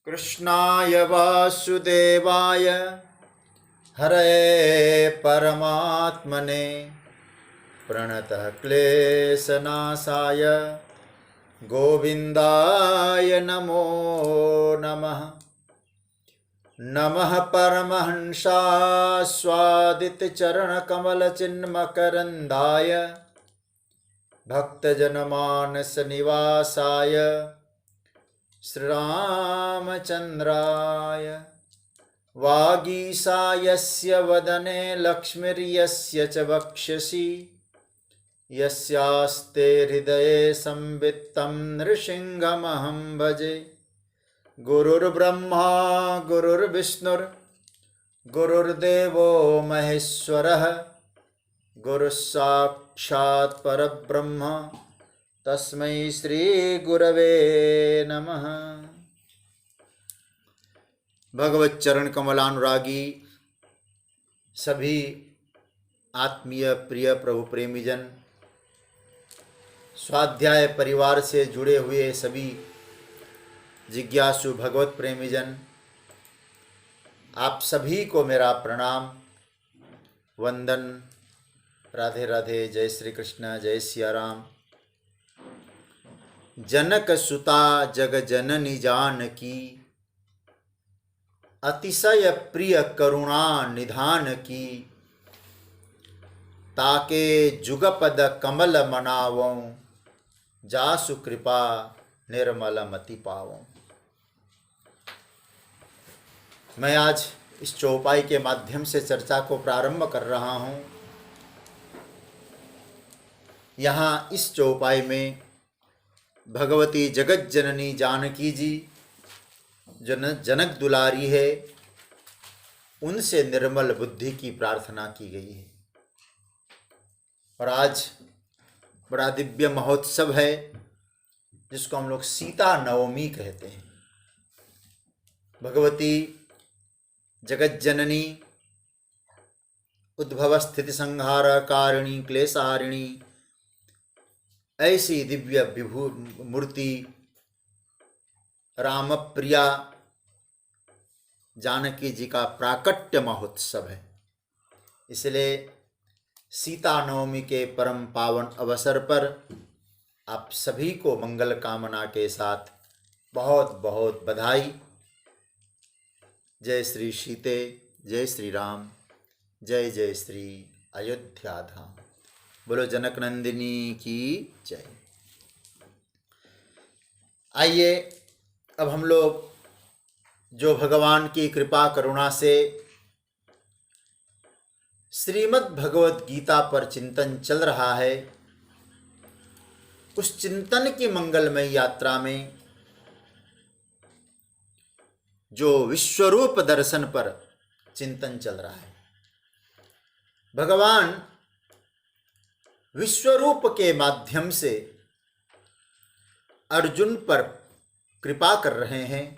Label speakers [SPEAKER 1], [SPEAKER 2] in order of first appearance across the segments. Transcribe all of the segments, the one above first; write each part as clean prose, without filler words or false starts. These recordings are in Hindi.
[SPEAKER 1] कृष्णाय वासुदेवाय हरये परमात्मने प्रणतः क्लेशनाशाय गोविन्दाय नमो नमः। नमः परमहंसास्वादितचरणकमलचिन्मकरन्दाय भक्तजनमानसनिवासाय श्रीरामचन्द्राय वागीशायस्य वदने लक्ष्मीर्यस्य च वक्षसि यस्यास्ते हृदये संवित्तं नृसिंहमहं भजे। गुरुर्ब्रह्मा गुरुर्विष्णुर्गुरुर्देवो महेश्वरः गुरुस्साक्षात् परब्रह्म तस्मै श्री गुरवे नमः। भगवत चरण कमलानुरागी सभी आत्मीय प्रिय प्रभु प्रेमीजन, स्वाध्याय परिवार से जुड़े हुए सभी जिज्ञासु भगवत प्रेमीजन, आप सभी को मेरा प्रणाम, वंदन, राधे राधे, जय श्री कृष्ण, जय सिया राम। जनक सुता जग जननी जानकी अतिशय प्रिय करुणा निधान की ताके जुगपद कमल मनावों जासु कृपा निर्मल मति पावों। मैं आज इस चौपाई के माध्यम से चर्चा को प्रारंभ कर रहा हूँ। यहाँ इस चौपाई में भगवती जगत जननी जानकी जी जो जनक दुलारी है, उनसे निर्मल बुद्धि की प्रार्थना की गई है। और आज बड़ा दिव्य महोत्सव है जिसको हम लोग सीता नवमी कहते हैं। भगवती जगत जननी उद्भव स्थिति संहार कारिणी क्लेशारिणी, ऐसी दिव्य विभू मूर्ति राम प्रिया जानकी जी का प्राकट्य महोत्सव है। इसलिए सीता नवमी के परम पावन अवसर पर आप सभी को मंगल कामना के साथ बहुत बहुत बधाई। जय श्री सीते, जय श्री राम, जय जय श्री अयोध्या धाम। बोलो जनक नंदिनी की जय। आइए अब हम लोग जो भगवान की कृपा करुणा से श्रीमद् भगवत गीता पर चिंतन चल रहा है, उस चिंतन की मंगलमय यात्रा में जो विश्वरूप दर्शन पर चिंतन चल रहा है। भगवान विश्वरूप के माध्यम से अर्जुन पर कृपा कर रहे हैं।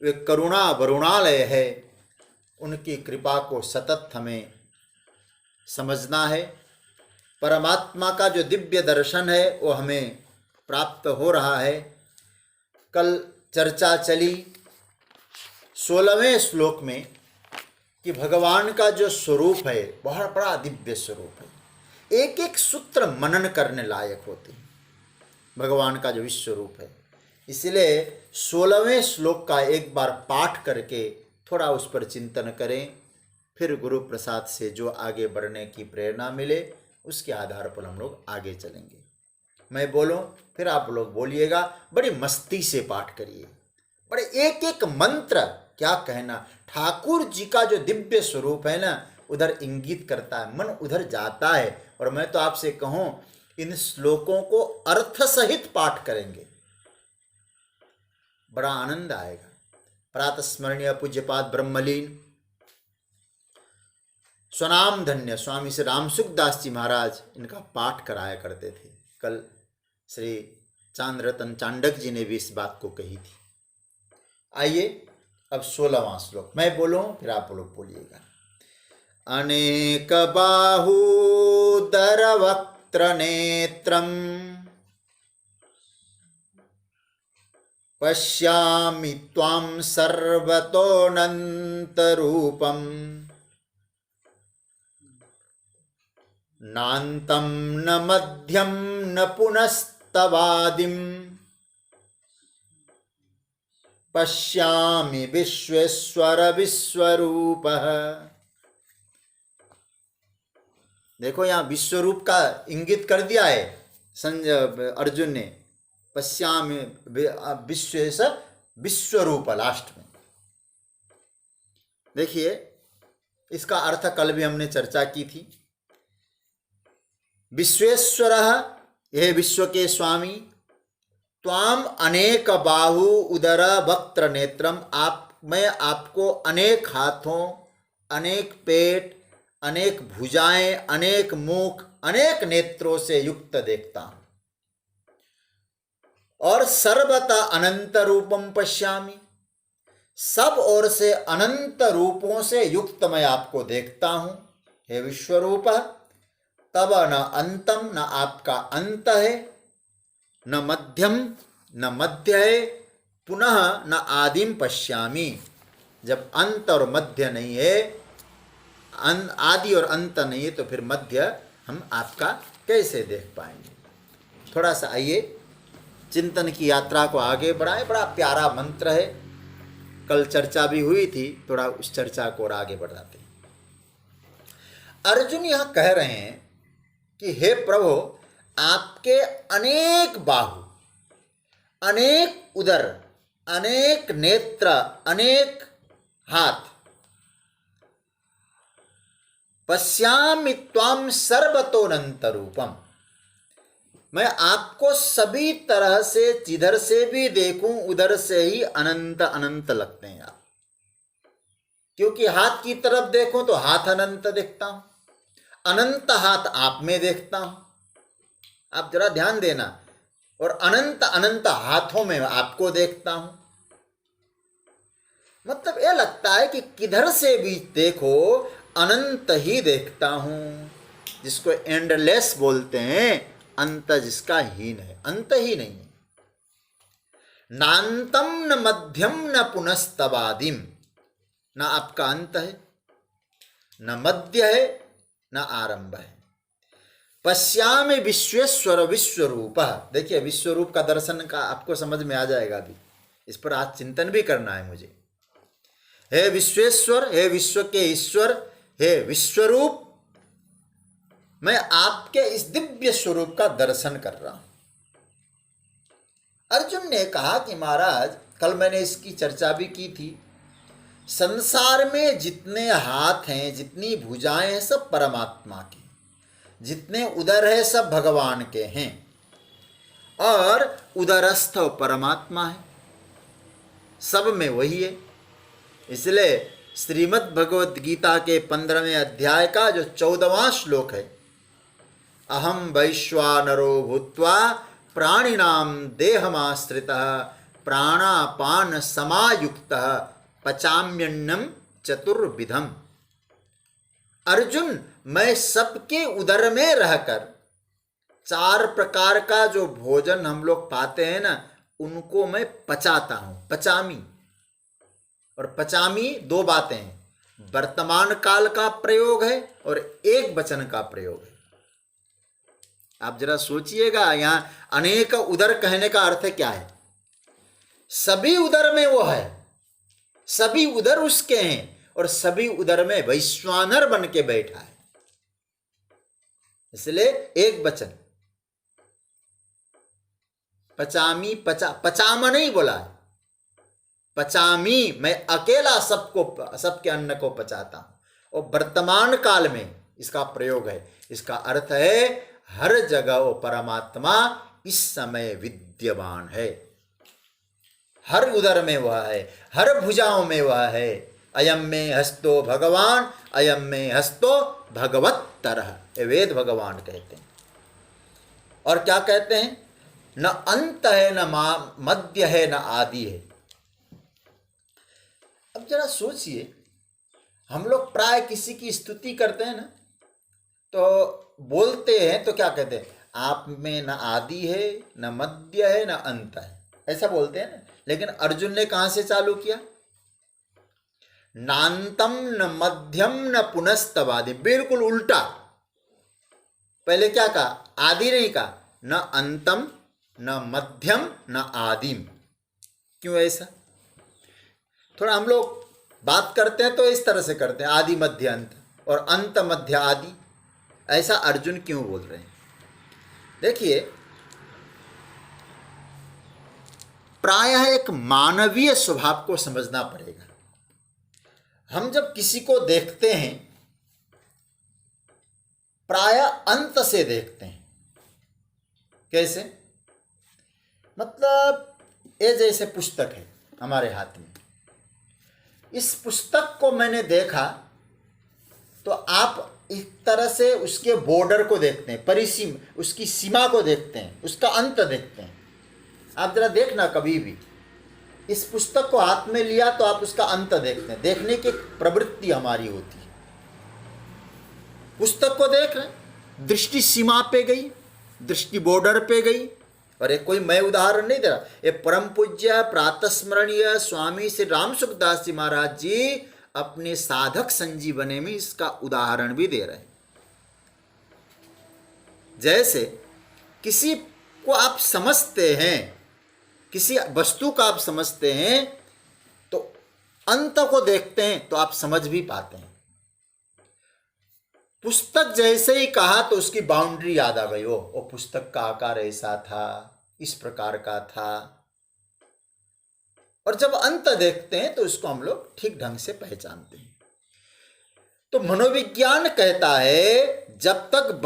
[SPEAKER 1] वे करुणा वरुणालय है, उनकी कृपा को सतत हमें समझना है। परमात्मा का जो दिव्य दर्शन है वो हमें प्राप्त हो रहा है। कल चर्चा चली 16वें श्लोक में कि भगवान का जो स्वरूप है बहुत बड़ा दिव्य स्वरूप है, एक एक सूत्र मनन करने लायक होते हैं भगवान का जो विश्व रूप है। इसलिए 16वें श्लोक का एक बार पाठ करके थोड़ा उस पर चिंतन करें, फिर गुरु प्रसाद से जो आगे बढ़ने की प्रेरणा मिले उसके आधार पर हम लोग आगे चलेंगे। मैं बोलूं फिर आप लोग बोलिएगा, बड़ी मस्ती से पाठ करिए, बड़े एक एक मंत्र क्या कहना, ठाकुर जी का जो दिव्य स्वरूप है ना उधर इंगित करता है, मन उधर जाता है। और मैं तो आपसे कहूं इन श्लोकों को अर्थ सहित पाठ करेंगे, बड़ा आनंद आएगा। प्रातः स्मरणीय पूज्यपाद ब्रह्मलीन स्वनाम धन्य स्वामी श्री रामसुखदास जी महाराज इनका पाठ कराया करते थे। कल श्री चांद रतन चांडक जी ने भी इस बात को कही थी। आइए अब 16वां श्लोक मैं बोलूं फिर आप लोग बोलिएगा। अनेक बाहूदर वक्त्र नेत्रम पश्यामि त्वां सर्वतोऽनन्तरूपम् नान्तं न मध्यं न पुनस्तवादिम् पश्यामि विश्वेश्वर विश्वरूपः। देखो यहाँ विश्वरूप का इंगित कर दिया है संजय अर्जुन ने। पश्यामि विश्वेश विश्वरूप लास्ट में। देखिए इसका अर्थ कल भी हमने चर्चा की थी। विश्वेश्वर, यह विश्व के स्वामी, त्वाम अनेक बाहु उदर वक्त्र नेत्रम, मैं आपको अनेक हाथों, अनेक पेट, अनेक भुजाएं, अनेक मुख, अनेक नेत्रों से युक्त देखता हूं। और सर्वथा अनंत रूपम पश्यामि, सब ओर से अनंत रूपों से युक्त मैं आपको देखता हूं। हे विश्वरूप, तब न अंतम, न आपका अंत है, न मध्यम, न मध्य है, पुनः न आदिम पश्यामि। जब अंत और मध्य नहीं है, आदि और अंत नहीं है, तो फिर मध्य हम आपका कैसे देख पाएंगे। थोड़ा सा आइए चिंतन की यात्रा को आगे बढ़ाएं। बड़ा प्यारा मंत्र है, कल चर्चा भी हुई थी, थोड़ा उस चर्चा को और आगे बढ़ाते हैं। अर्जुन यहां कह रहे हैं कि हे प्रभु, आपके अनेक बाहु, अनेक उदर, अनेक नेत्र, अनेक हाथ, पश्यामि त्वां सर्वतोऽनंत रूपम, मैं आपको सभी तरह से जिधर से भी देखूं उधर से ही अनंत अनंत लगते हैं आप। क्योंकि हाथ की तरफ देखूं तो हाथ अनंत देखता हूं, अनंत हाथ आप में देखता हूं। आप जरा ध्यान देना। और अनंत अनंत हाथों में आपको देखता हूं। मतलब यह लगता है कि किधर से भी देखो अनंत ही देखता हूं, जिसको एंडलेस बोलते हैं, अंत जिसका हीन है, अंत ही नहीं है। नान्तम न मध्यम न पुनस्तवादिम, न आपका अंत है, न मध्य है, न आरंभ है। पश्यामि विश्वेश्वर विश्वरूप। देखिए विश्वरूप का दर्शन का आपको समझ में आ जाएगा। अभी इस पर आज चिंतन भी करना है मुझे। हे विश्वेश्वर, हे विश्व के ईश्वर, हे विश्वरूप, मैं आपके इस दिव्य स्वरूप का दर्शन कर रहा हूं। अर्जुन ने कहा कि महाराज, कल मैंने इसकी चर्चा भी की थी, संसार में जितने हाथ हैं, जितनी भुजाएं हैं, सब परमात्मा की, जितने उदर है सब भगवान के हैं, और उदरस्थ परमात्मा है, सब में वही है। इसलिए श्रीमद् भगवद गीता के 15वें अध्याय का जो 14वां श्लोक है, अहम वैश्वानरो भूत्वा प्राणिनाम देहमाश्रितः प्राणापान समायुक्तः पचाम्यन्नम चतुर्विधम। अर्जुन, मैं सबके उदर में रहकर 4 प्रकार का जो भोजन हम लोग पाते हैं ना, उनको मैं पचाता हूं। पचामी और पचामी 2 बातें हैं, वर्तमान काल का प्रयोग है और एक वचन का प्रयोग है। आप जरा सोचिएगा, यहां अनेक उदर कहने का अर्थ क्या है? सभी उदर में वो है, सभी उदर उसके हैं, और सभी उदर में वैश्वानर बन के बैठा है। इसलिए एक वचन, पचामी, पचामा नहीं बोला है, पचामी, मैं अकेला सबके अन्न को पचाता हूं। और वर्तमान काल में इसका प्रयोग है। इसका अर्थ है हर जगह वो परमात्मा इस समय विद्यमान है, हर उदर में वह है, हर भुजाओं में वह है। अयम में हस्तो भगवान, अयम में हस्तो भगवत्तरः, ये वेद भगवान कहते हैं। और क्या कहते हैं? न अंत है, न मध्य है, न आदि है। अब जरा सोचिए, हम लोग प्राय किसी की स्तुति करते हैं ना, तो बोलते हैं तो क्या कहते हैं? आप में न आदि है, न मध्य है, न अंत है, ऐसा बोलते हैं ना। लेकिन अर्जुन ने कहां से चालू किया? नान्तम न मध्यम न पुनस्तवादि, बिल्कुल उल्टा। पहले क्या कहा? आदि नहीं कहा, न अंतम न मध्यम न आदिम। क्यों ऐसा? थोड़ा हम लोग बात करते हैं तो इस तरह से करते हैं, आदि मध्य अंत और अंत मध्य आदि। ऐसा अर्जुन क्यों बोल रहे हैं? देखिए, प्रायः एक मानवीय स्वभाव को समझना पड़ेगा। हम जब किसी को देखते हैं प्रायः अंत से देखते हैं। कैसे? मतलब ये जैसे पुस्तक है हमारे हाथ में, इस पुस्तक को मैंने देखा तो आप इस तरह से उसके बॉर्डर को देखते हैं, परिसीम, उसकी सीमा को देखते हैं, उसका अंत देखते हैं। आप जरा देखना, कभी भी इस पुस्तक को हाथ में लिया तो आप उसका अंत देखते हैं। देखने की प्रवृत्ति हमारी होती है। पुस्तक को देख रहे, दृष्टि सीमा पे गई, दृष्टि बॉर्डर पे गई। और एक कोई मैं उदाहरण नहीं दे रहा, ये परम पूज्य प्रातस्मरणीय स्वामी श्री राम सुखदास जी महाराज जी अपने साधक संजीवनी में इसका उदाहरण भी दे रहे हैं। जैसे किसी को आप समझते हैं, किसी वस्तु का आप समझते हैं तो अंत को देखते हैं तो आप समझ भी पाते हैं। पुस्तक जैसे ही कहा तो उसकी बाउंड्री याद आ गई। वो पुस्तक का आकार ऐसा था, इस प्रकार का था। और जब अंत देखते हैं तो उसको हम लोग ठीक ढंग से पहचानते हैं। तो मनोविज्ञान कहता है जब तक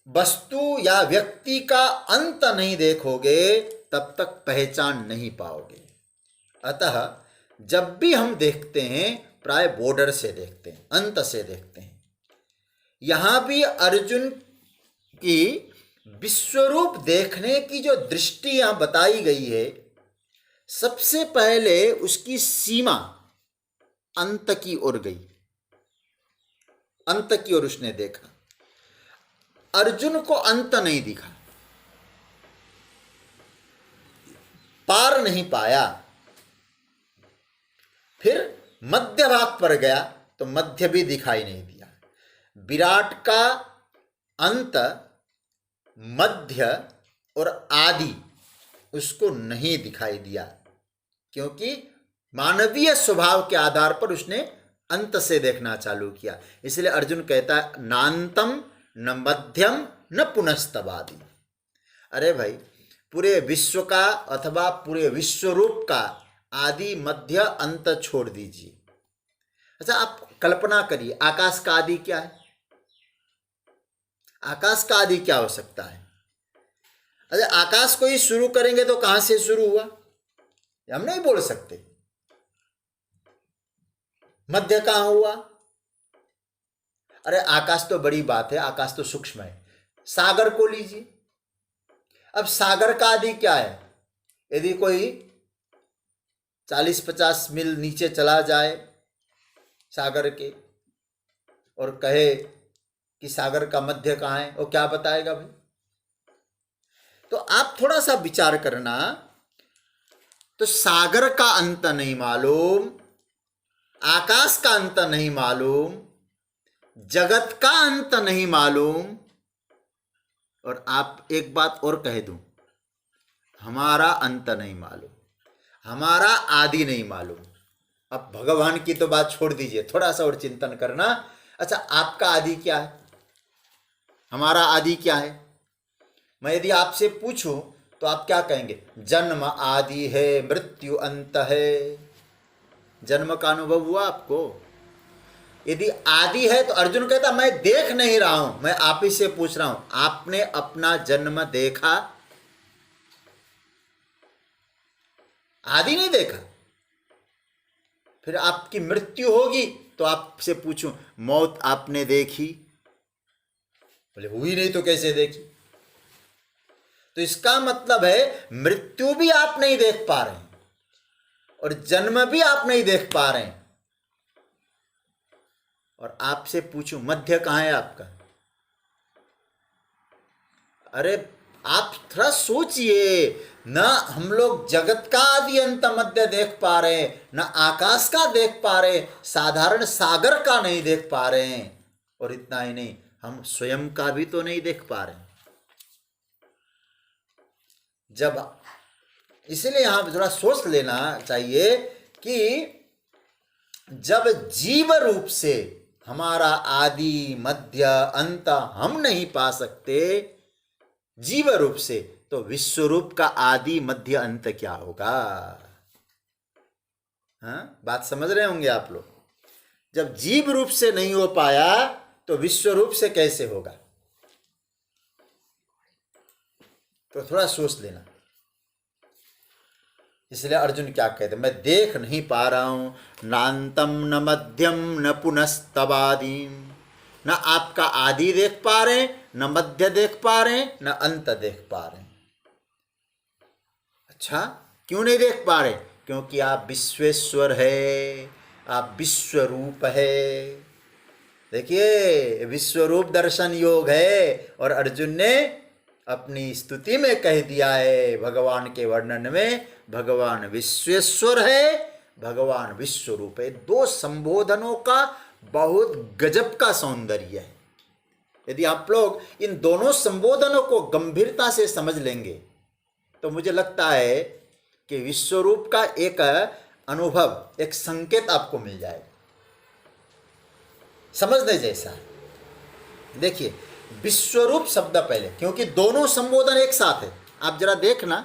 [SPEAKER 1] वस्तु या व्यक्ति का अंत नहीं देखोगे तब तक पहचान नहीं पाओगे। अतः जब भी हम देखते हैं प्राय बॉर्डर से देखते हैं, अंत से देखते हैं। यहां भी अर्जुन की विश्वरूप देखने की जो दृष्टि यहां बताई गई है, सबसे पहले उसकी सीमा अंत की ओर गई, अंत की ओर उसने देखा। अर्जुन को अंत नहीं दिखा, पार नहीं पाया। फिर मध्य भाग पर गया तो मध्य भी दिखाई नहीं दिया। विराट का अंत, मध्य और आदि उसको नहीं दिखाई दिया, क्योंकि मानवीय स्वभाव के आधार पर उसने अंत से देखना चालू किया। इसलिए अर्जुन कहता है नान्तम न मध्यम न पुनस्तवादि। अरे भाई, पूरे विश्व का अथवा पूरे विश्वरूप का आदि मध्य अंत छोड़ दीजिए। अच्छा, आप कल्पना करिए, आकाश का आदि क्या है? आकाश का आदि क्या हो सकता है? अच्छा, आकाश को ही शुरू करेंगे तो कहां से शुरू हुआ हम नहीं बोल सकते। मध्य कहां हुआ? अरे आकाश तो बड़ी बात है, आकाश तो सूक्ष्म है। सागर को लीजिए, अब सागर का आदि क्या है? यदि कोई 40-50 मील नीचे चला जाए सागर के और कहे कि सागर का मध्य कहाँ है, वो क्या बताएगा भाई? तो आप थोड़ा सा विचार करना। तो सागर का अंत नहीं मालूम, आकाश का अंत नहीं मालूम, जगत का अंत नहीं मालूम, और आप एक बात और कह दूं, हमारा अंत नहीं मालूम, हमारा आदि नहीं मालूम। अब भगवान की तो बात छोड़ दीजिए, थोड़ा सा और चिंतन करना। अच्छा, आपका आदि क्या है? हमारा आदि क्या है? मैं यदि आपसे पूछूं तो आप क्या कहेंगे? जन्म आदि है, मृत्यु अंत है। जन्म का अनुभव हुआ आपको? यदि आदि है तो अर्जुन कहता मैं देख नहीं रहा हूं, मैं आप ही से पूछ रहा हूं, आपने अपना जन्म देखा? आदि नहीं देखा। फिर आपकी मृत्यु होगी तो आपसे पूछूं मौत आपने देखी? बोले हुई नहीं तो कैसे देखी? तो इसका मतलब है मृत्यु भी आप नहीं देख पा रहे हैं और जन्म भी आप नहीं देख पा रहे हैं। और आपसे पूछूं मध्य कहां है आपका? अरे आप थोड़ा सोचिए, न हम लोग जगत का आदि अंत मध्य देख पा रहे हैं, न आकाश का देख पा रहे, साधारण सागर का नहीं देख पा रहे हैं, और इतना ही नहीं, हम स्वयं का भी तो नहीं देख पा रहे। जब इसलिए यहां थोड़ा सोच लेना चाहिए कि जब जीव रूप से हमारा आदि मध्य अंत हम नहीं पा सकते जीव रूप से, तो विश्व रूप का आदि मध्य अंत क्या होगा? हाँ, बात समझ रहे होंगे आप लोग। जब जीव रूप से नहीं हो पाया तो विश्व रूप से कैसे होगा? तो थोड़ा सोच लेना। इसलिए अर्जुन क्या कहते, मैं देख नहीं पा रहा हूं, नान्तम न मध्यम न पुनस्तवादीम, न आपका आदि देख पा रहे, न मध्य देख पा रहे, न अंत देख पा रहे। अच्छा, क्यों नहीं देख पा रहे? क्योंकि आप विश्वेश्वर है, आप विश्व रूप है। देखिए, विश्व रूप दर्शन योग है, और अर्जुन ने अपनी स्तुति में कह दिया है, भगवान के वर्णन में, भगवान विश्वेश्वर है, भगवान विश्व रूप है। दो संबोधनों का बहुत गजब का सौंदर्य है। यदि आप लोग इन दोनों संबोधनों को गंभीरता से समझ लेंगे तो मुझे लगता है कि विश्वरूप का एक अनुभव, एक संकेत आपको मिल जाएगा, समझने जैसा है। देखिए, विश्वरूप शब्द पहले, क्योंकि दोनों संबोधन एक साथ है। आप जरा देखना,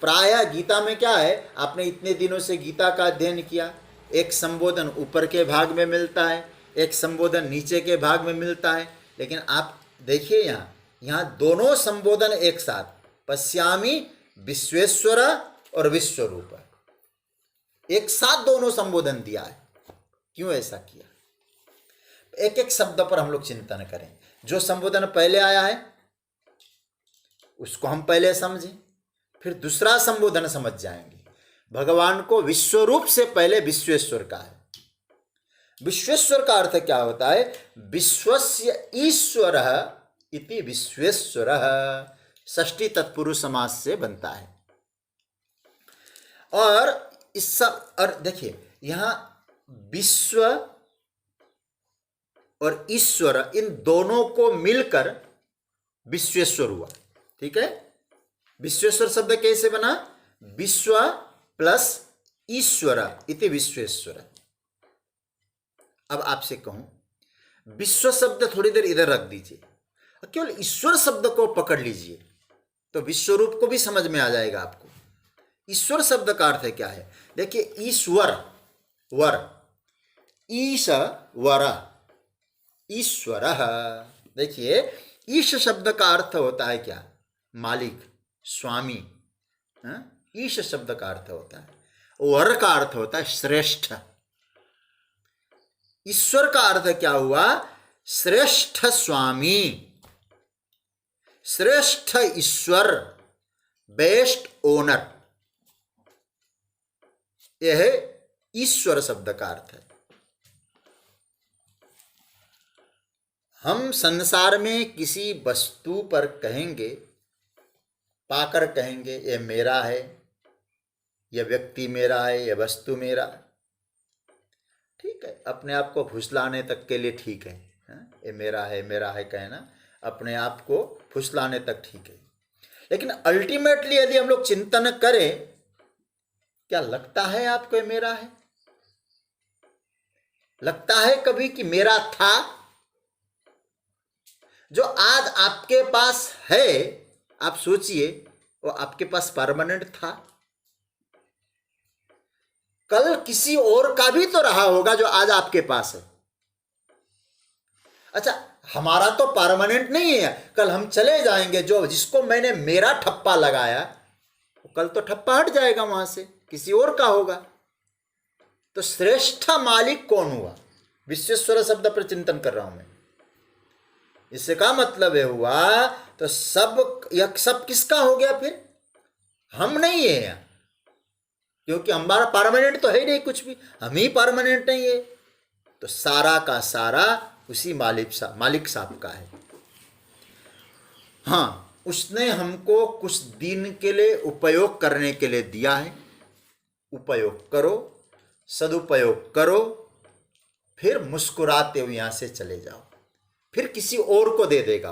[SPEAKER 1] प्रायः गीता में क्या है, आपने इतने दिनों से गीता का अध्ययन किया, एक संबोधन ऊपर के भाग में मिलता है, एक संबोधन नीचे के भाग में मिलता है, लेकिन आप देखिए यहाँ दोनों संबोधन एक साथ, पश्यामि विश्वेश्वर और विश्वरूप, एक साथ दोनों संबोधन दिया है। क्यों ऐसा किया? एक एक शब्द पर हम लोग चिंतन करें। जो संबोधन पहले आया है उसको हम पहले समझें, फिर दूसरा संबोधन समझ जाएंगे। भगवान को विश्वरूप से पहले विश्वेश्वर का है। विश्वेश्वर का अर्थ क्या होता है? विश्वस्य ईश्वरः इति विश्वेश्वरः, षष्ठी तत्पुरुष समास से बनता है। और इस सब, और देखिए यहां विश्व और ईश्वर, इन दोनों को मिलकर विश्वेश्वर हुआ। ठीक है, विश्वेश्वर शब्द कैसे बना? विश्व प्लस ईश्वर इति विश्वेश्वर। अब आपसे कहूं, विश्व शब्द थोड़ी देर इधर रख दीजिए, केवल ईश्वर शब्द को पकड़ लीजिए तो विश्वरूप को भी समझ में आ जाएगा आपको। ईश्वर शब्द का अर्थ क्या है? देखिए, ईश्वर, वर, ईश वर, ईश्वर। देखिए, ईश शब्द का अर्थ होता है क्या? मालिक, स्वामी। ईश शब्द का अर्थ होता है। वर का अर्थ होता है श्रेष्ठ। ईश्वर का अर्थ क्या हुआ? श्रेष्ठ स्वामी, श्रेष्ठ ईश्वर, बेस्ट ओनर। यह है ईश्वर शब्द का अर्थ है। हम संसार में किसी वस्तु पर कहेंगे, पाकर कहेंगे ये मेरा है, यह व्यक्ति मेरा है, यह वस्तु मेरा। ठीक है, अपने आप को फुसलाने तक के लिए ठीक है, ये मेरा है कहना अपने आप को फुसलाने तक ठीक है। लेकिन अल्टीमेटली यदि हम लोग चिंतन करें, क्या लगता है आपको ये मेरा है? लगता है कभी कि मेरा था? जो आज आपके पास है, आप सोचिए, वो आपके पास परमानेंट था? कल किसी और का भी तो रहा होगा जो आज आपके पास है। अच्छा, हमारा तो परमानेंट नहीं है, कल हम चले जाएंगे, जो जिसको मैंने मेरा ठप्पा लगाया कल तो ठप्पा हट जाएगा, वहां से किसी और का होगा। तो श्रेष्ठ मालिक कौन हुआ? विश्वेश्वर शब्द पर चिंतन कर रहा हूं मैं। इसका मतलब है हुआ तो सब किसका हो गया? फिर हम नहीं है, क्योंकि हमारा परमानेंट तो है नहीं कुछ भी, हम ही परमानेंट नहीं है। तो सारा का सारा उसी मालिक साहब का है। हाँ, उसने हमको कुछ दिन के लिए उपयोग करने के लिए दिया है। उपयोग करो, सदुपयोग करो, फिर मुस्कुराते हुए यहाँ से चले जाओ, फिर किसी और को दे देगा।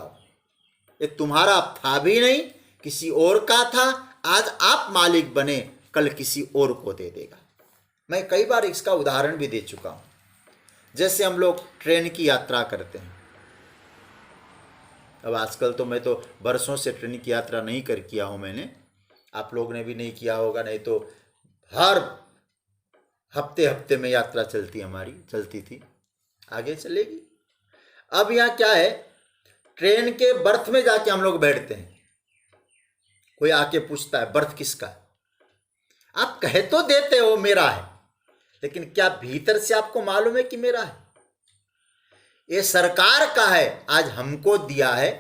[SPEAKER 1] ये तुम्हारा था भी नहीं, किसी और का था, आज आप मालिक बने, कल किसी और को दे देगा। मैं कई बार इसका उदाहरण भी दे चुका हूँ। जैसे हम लोग ट्रेन की यात्रा करते हैं। अब आजकल तो मैं तो बरसों से ट्रेन की यात्रा नहीं किया हूँ मैंने, आप लोग ने भी नहीं किया होगा, नहीं तो हर हफ्ते हफ्ते में यात्रा चलती थी, आगे चलेगी। अब यहाँ क्या है, ट्रेन के बर्थ में जाके हम लोग बैठते हैं, कोई आके पूछता है बर्थ किसका है, आप कह तो देते हो मेरा है, लेकिन क्या भीतर से आपको मालूम है कि मेरा है? ये सरकार का है, आज हमको दिया है,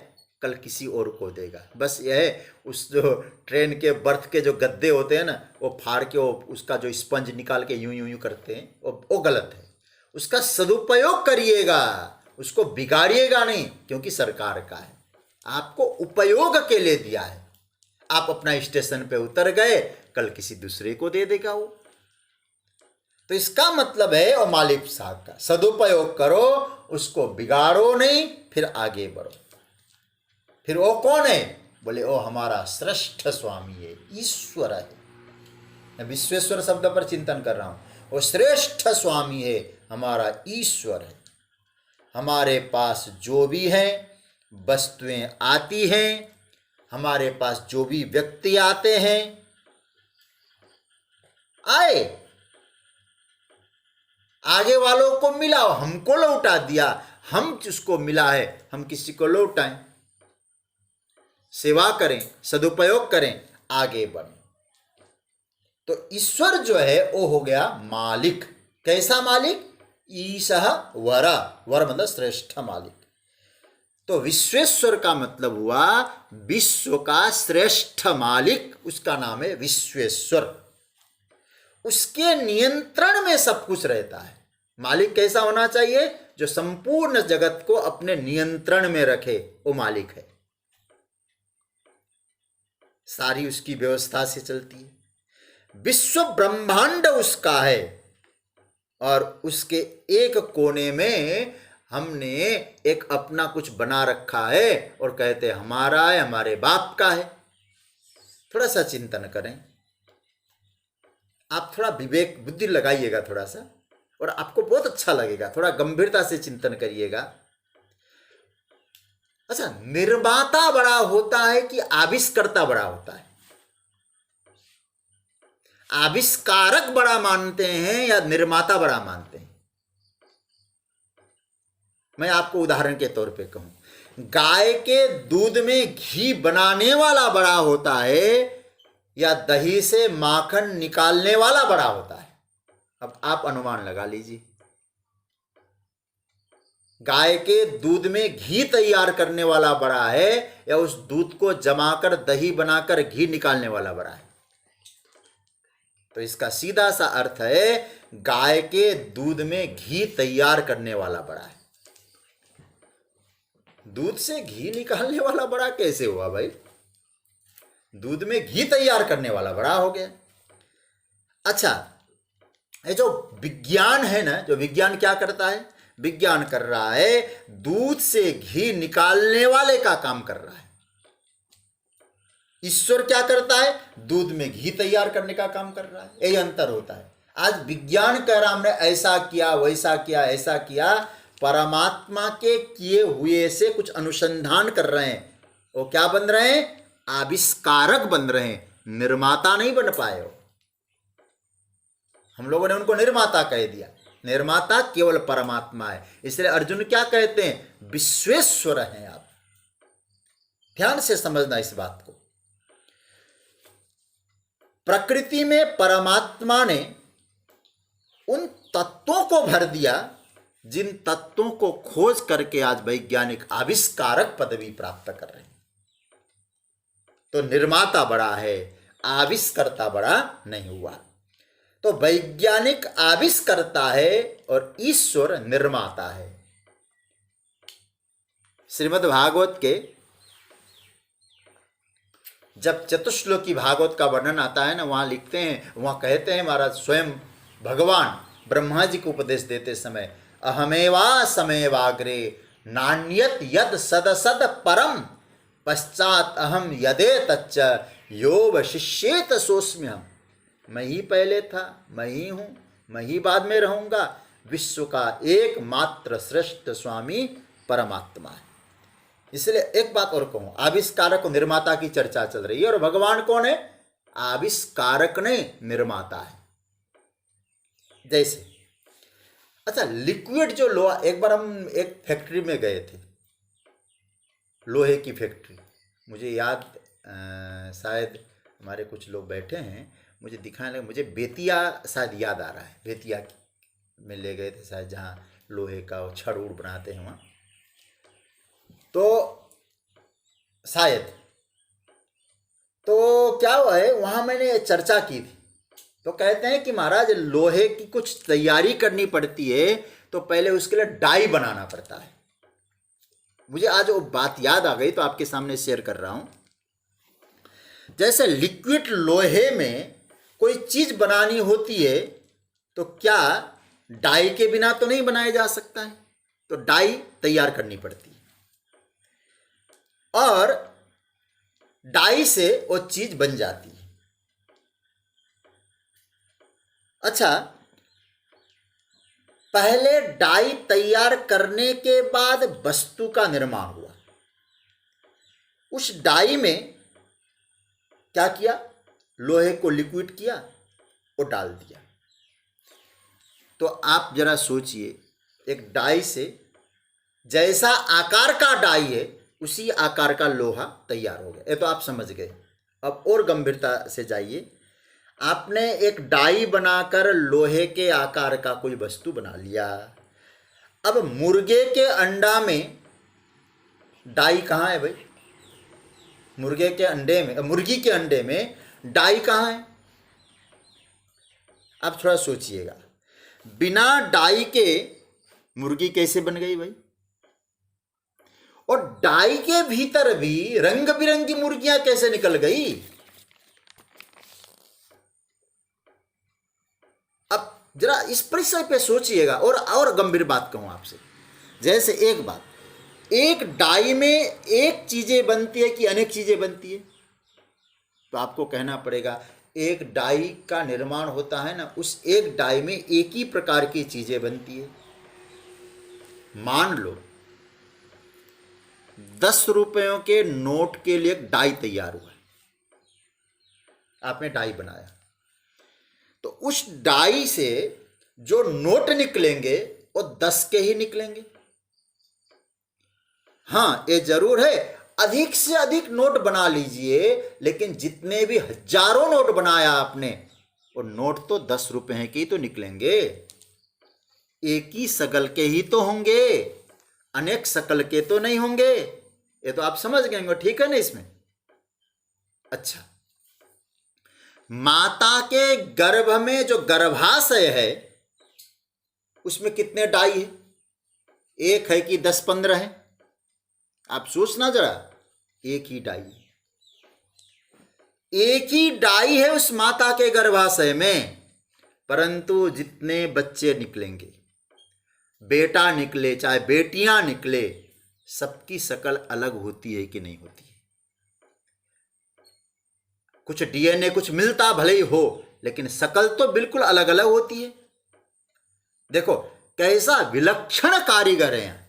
[SPEAKER 1] कल किसी और को देगा। बस यह है, उस जो ट्रेन के बर्थ के जो गद्दे होते हैं ना, वो फाड़ के वो उसका जो स्पंज निकाल के यूं यूं यूं करते हैं, वो गलत है। उसका सदुपयोग करिएगा, उसको बिगाड़िएगा नहीं, क्योंकि सरकार का है, आपको उपयोग के लिए दिया है। आप अपना स्टेशन पे उतर गए, कल किसी दूसरे को दे देगा वो। तो इसका मतलब है और मालिक साहब का सदुपयोग करो, उसको बिगाड़ो नहीं, फिर आगे बढ़ो। फिर वो कौन है? बोले वो हमारा श्रेष्ठ स्वामी है, ईश्वर है। मैं विश्वेश्वर शब्द पर चिंतन कर रहा हूं। वो श्रेष्ठ स्वामी है, हमारा ईश्वर है। हमारे पास जो भी है, वस्तुएं आती हैं, हमारे पास जो भी व्यक्ति आते हैं, आए, आगे वालों को मिला, हमको लौटा दिया, हम जिसको मिला है हम किसी को लौटाएं, सेवा करें, सदुपयोग करें, आगे बढ़ें। तो ईश्वर जो है वो हो गया मालिक। कैसा मालिक? ईशः वर, वर मतलब श्रेष्ठ मालिक। तो विश्वेश्वर का मतलब हुआ विश्व का श्रेष्ठ मालिक, उसका नाम है विश्वेश्वर। उसके नियंत्रण में सब कुछ रहता है। मालिक कैसा होना चाहिए? जो संपूर्ण जगत को अपने नियंत्रण में रखे, वो मालिक है। सारी उसकी व्यवस्था से चलती है। विश्व ब्रह्मांड उसका है, और उसके एक कोने में हमने एक अपना कुछ बना रखा है और कहते हैं हमारा है, हमारे बाप का है। थोड़ा सा चिंतन करें, आप थोड़ा विवेक बुद्धि लगाइएगा थोड़ा सा, और आपको बहुत अच्छा लगेगा। थोड़ा गंभीरता से चिंतन करिएगा। अच्छा, निर्माता बड़ा होता है कि आविष्कर्ता बड़ा होता है? आविष्कारक बड़ा मानते हैं या निर्माता बड़ा मानते हैं? मैं आपको उदाहरण के तौर पे कहूं, गाय के दूध में घी बनाने वाला बड़ा होता है या दही से माखन निकालने वाला बड़ा होता है? अब आप अनुमान लगा लीजिए। गाय के दूध में घी तैयार करने वाला बड़ा है या उस दूध को जमाकर दही बनाकर घी निकालने वाला बड़ा है? तो इसका सीधा सा अर्थ है, गाय के दूध में घी तैयार करने वाला बड़ा है। दूध से घी निकालने वाला बड़ा कैसे हुआ भाई? दूध में घी तैयार करने वाला बड़ा हो गया। अच्छा, ये जो विज्ञान है ना, जो विज्ञान क्या करता है? विज्ञान कर रहा है दूध से घी निकालने वाले का काम कर रहा है। ईश्वर क्या करता है? दूध में घी तैयार करने का काम कर रहा है। यही अंतर होता है। आज विज्ञान कह रहा हमने ऐसा किया, वैसा किया, ऐसा किया, परमात्मा के किए हुए से कुछ अनुसंधान कर रहे हैं। वो क्या बन रहे हैं? आविष्कारक बन रहे हैं, निर्माता नहीं बन पाए हो। हम लोगों ने उनको निर्माता कह दिया। निर्माता केवल परमात्मा है। इसलिए अर्जुन क्या कहते हैं? विश्वेश्वर हैं आप। ध्यान से समझना इस बात को। प्रकृति में परमात्मा ने उन तत्वों को भर दिया जिन तत्वों को खोज करके आज वैज्ञानिक आविष्कारक पदवी प्राप्त कर रहे हैं। तो निर्माता बड़ा है, आविष्कर्ता बड़ा नहीं हुआ। तो वैज्ञानिक आविष्कर्ता है और ईश्वर निर्माता है। श्रीमद् भागवत के जब चतुश्लोकी भागवत का वर्णन आता है ना, वहाँ लिखते हैं, वहाँ कहते हैं महाराज स्वयं भगवान ब्रह्मा जी को उपदेश देते समय, अहमेवा समेवाग्रे नान्यत यद सदसद परम पश्चात अहम यदे तच्च यो वशिष्येत सोस्म्यहम्। मैं ही पहले था, मैं ही हूँ, मैं ही बाद में रहूँगा। विश्व का एकमात्र श्रेष्ठ स्वामी परमात्मा है। इसलिए एक बात और कहूँ, आविष्कारक और निर्माता की चर्चा चल रही है, और भगवान कौन है? आविष्कारक ने निर्माता है। जैसे अच्छा, लिक्विड जो लोहा, एक बार हम एक फैक्ट्री में गए थे, लोहे की फैक्ट्री, मुझे याद शायद हमारे कुछ लोग बैठे हैं, मुझे दिखाने लगे, मुझे बेतिया शायद याद आ रहा है, बेतिया में ले गए थे शायद, जहाँ लोहे का वो छड़ उड़ बनाते हैं वहाँ, तो शायद, तो क्या हुआ है वहाँ मैंने चर्चा की थी, तो कहते हैं कि महाराज लोहे की कुछ तैयारी करनी पड़ती है, तो पहले उसके लिए डाई बनाना पड़ता है। मुझे आज वो बात याद आ गई तो आपके सामने शेयर कर रहा हूँ। जैसे लिक्विड लोहे में कोई चीज बनानी होती है, तो क्या डाई के बिना तो नहीं बनाया जा सकता है, तो डाई तैयार करनी पड़ती है, और डाई से वो चीज बन जाती है। अच्छा, पहले डाई तैयार करने के बाद वस्तु का निर्माण हुआ। उस डाई में क्या किया? लोहे को लिक्विड किया और डाल दिया। तो आप जरा सोचिए, एक डाई से जैसा आकार का डाई है उसी आकार का लोहा तैयार हो गया। ये तो आप समझ गए। अब और गंभीरता से जाइए, आपने एक डाई बनाकर लोहे के आकार का कोई वस्तु बना लिया। अब मुर्गे के अंडा में डाई कहाँ है भाई? मुर्गे के अंडे में, मुर्गी के अंडे में डाई कहाँ है? आप थोड़ा सोचिएगा, बिना डाई के मुर्गी कैसे बन गई भाई? और डाई के भीतर भी रंग बिरंगी मुर्गियां कैसे निकल गई? अब जरा इस परिचय पे सोचिएगा। और गंभीर बात कहूं आपसे, जैसे एक बात, एक डाई में एक चीजें बनती है कि अनेक चीजें बनती है? तो आपको कहना पड़ेगा, एक डाई का निर्माण होता है ना, उस एक डाई में एक ही प्रकार की चीजें बनती है। मान लो 10 रुपयों के नोट के लिए एक डाई तैयार हुआ, आपने डाई बनाया, तो उस डाई से जो नोट निकलेंगे वो 10 के ही निकलेंगे। हाँ, ये जरूर है, अधिक से अधिक नोट बना लीजिए, लेकिन जितने भी हजारों नोट बनाया आपने, वो नोट तो 10 रुपए के ही तो निकलेंगे। एक ही शकल के ही तो होंगे, अनेक शकल के तो नहीं होंगे। ये तो आप समझ गए, ठीक है ना इसमें? अच्छा, माता के गर्भ में जो गर्भाशय है उसमें कितने डाई है? एक है कि 10-15 है? आप सोचना जरा, एक ही डाई, एक ही डाई है उस माता के गर्भाशय में, परंतु जितने बच्चे निकलेंगे, बेटा निकले चाहे बेटियां निकले, सबकी शकल अलग होती है कि नहीं होती है? कुछ डीएनए कुछ मिलता भले ही हो, लेकिन शकल तो बिल्कुल अलग अलग होती है। देखो कैसा विलक्षण कारीगर है,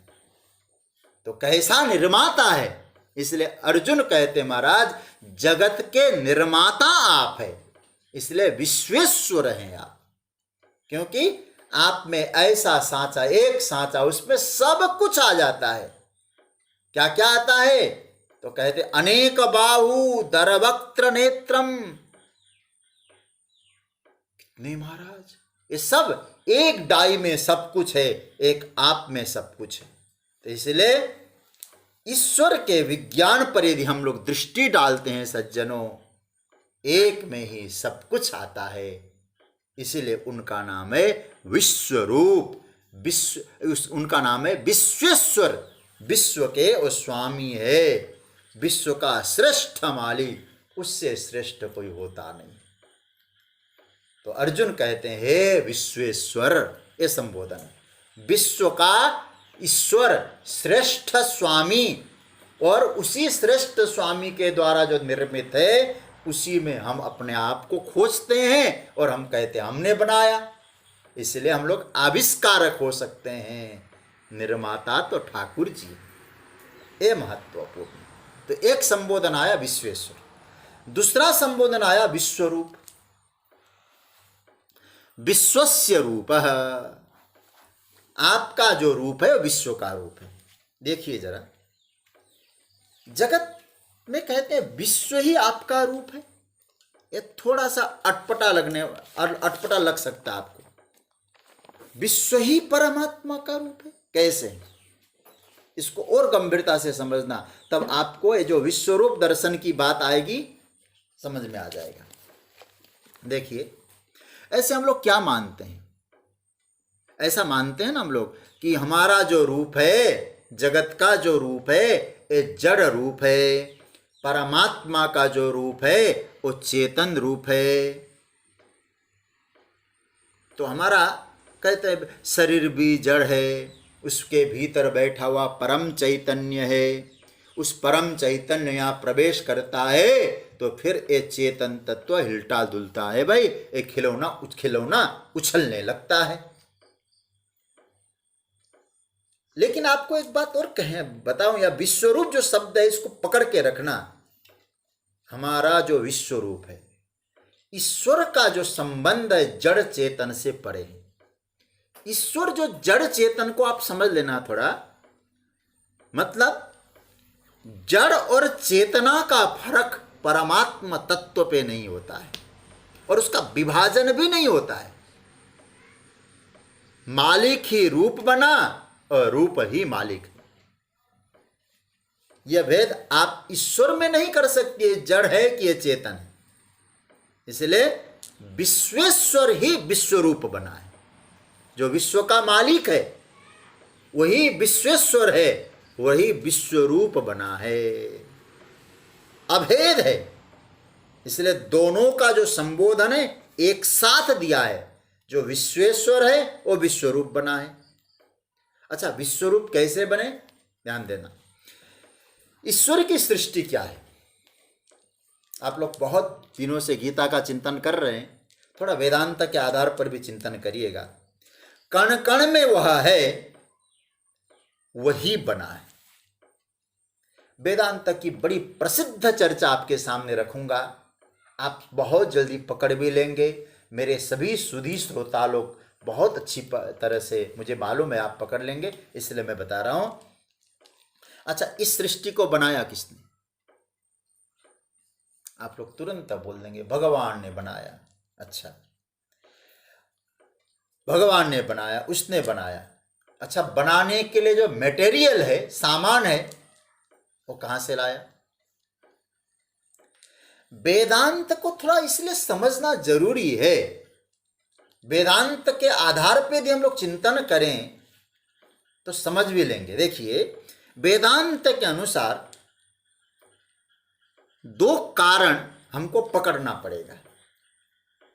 [SPEAKER 1] तो कैसा निर्माता है। इसलिए अर्जुन कहते महाराज, जगत के निर्माता आप है, इसलिए विश्वेश्वर हैं आप, क्योंकि आप में ऐसा सांचा, एक सांचा, उसमें सब कुछ आ जाता है। क्या क्या आता है? तो कहते अनेक बाहु दरवक्त्र नेत्रम। कितने महाराज, ये सब एक डाई में सब कुछ है, एक आप में सब कुछ है। तो इसलिए ईश्वर के विज्ञान पर यदि हम लोग दृष्टि डालते हैं सज्जनों, एक में ही सब कुछ आता है। इसीलिए उनका नाम है विश्वरूप, उनका नाम है विश्वेश्वर, विश्व के वो स्वामी है, विश्व का श्रेष्ठ मालिक उससे श्रेष्ठ कोई होता नहीं। तो अर्जुन कहते हैं हे विश्वेश्वर, ये संबोधन विश्व का ईश्वर श्रेष्ठ स्वामी, और उसी श्रेष्ठ स्वामी के द्वारा जो निर्मित है उसी में हम अपने आप को खोजते हैं और हम कहते हैं हमने बनाया। इसलिए हम लोग आविष्कारक हो सकते हैं, निर्माता तो ठाकुर जी। ये महत्वपूर्ण। तो एक संबोधन आया विश्वेश्वर, दूसरा संबोधन आया विश्वरूप। विश्वस्य रूप, आपका जो रूप है वो विश्व का रूप है। देखिए जरा, जगत में कहते हैं विश्व ही आपका रूप है। ये थोड़ा सा अटपटा लग सकता है आपको। विश्व ही परमात्मा का रूप है, कैसे? इसको और गंभीरता से समझना, तब आपको ये जो विश्वरूप दर्शन की बात आएगी समझ में आ जाएगा। देखिए, ऐसे हम लोग क्या मानते हैं? ऐसा मानते हैं ना हम लोग कि हमारा जो रूप है, जगत का जो रूप है, ये जड़ रूप है, परमात्मा का जो रूप है वो चेतन रूप है। तो हमारा कहते हैं शरीर भी जड़ है, उसके भीतर बैठा हुआ परम चैतन्य है। उस परम चैतन्य यहाँ प्रवेश करता है तो फिर ये चेतन तत्व हिलता डुलता है। भाई, एक खिलौना उछलने लगता है। लेकिन आपको एक बात और बताऊं, या विश्वरूप जो शब्द है इसको पकड़ के रखना। हमारा जो विश्वरूप है, ईश्वर का जो संबंध है जड़ चेतन से परे है। ईश्वर जो जड़ चेतन को आप समझ लेना थोड़ा, मतलब जड़ और चेतना का फर्क परमात्मा तत्व पे नहीं होता है और उसका विभाजन भी नहीं होता है। मालिक ही रूप बना और रूप ही मालिक। यह भेद आप ईश्वर में नहीं कर सकते, जड़ है कि यह चेतन है। इसलिए विश्वेश्वर ही विश्वरूप बना है। जो विश्व का मालिक है वही विश्वेश्वर है, वही विश्वरूप बना है। अभेद है। इसलिए दोनों का जो संबोधन है एक साथ दिया है। जो विश्वेश्वर है वो विश्वरूप बना है। अच्छा, विश्वरूप कैसे बने, ध्यान देना। ईश्वर की सृष्टि क्या है? आप लोग बहुत दिनों से गीता का चिंतन कर रहे हैं, थोड़ा वेदांत के आधार पर भी चिंतन करिएगा। कण कण में वह है, वही बना है। वेदांत की बड़ी प्रसिद्ध चर्चा आपके सामने रखूंगा, आप बहुत जल्दी पकड़ भी लेंगे। मेरे सभी सुधी श्रोता लोग बहुत अच्छी तरह से, मुझे मालूम है आप पकड़ लेंगे, इसलिए मैं बता रहा हूं। अच्छा, इस सृष्टि को बनाया किसने? आप लोग तुरंत बोल देंगे भगवान ने बनाया। अच्छा, भगवान ने बनाया, उसने बनाया। अच्छा, बनाने के लिए जो मटेरियल है, सामान है, वो कहां से लाया? वेदांत को थोड़ा इसलिए समझना जरूरी है। वेदांत के आधार पे यदि हम लोग चिंतन करें तो समझ भी लेंगे। देखिए, वेदांत के अनुसार दो कारण हमको पकड़ना पड़ेगा।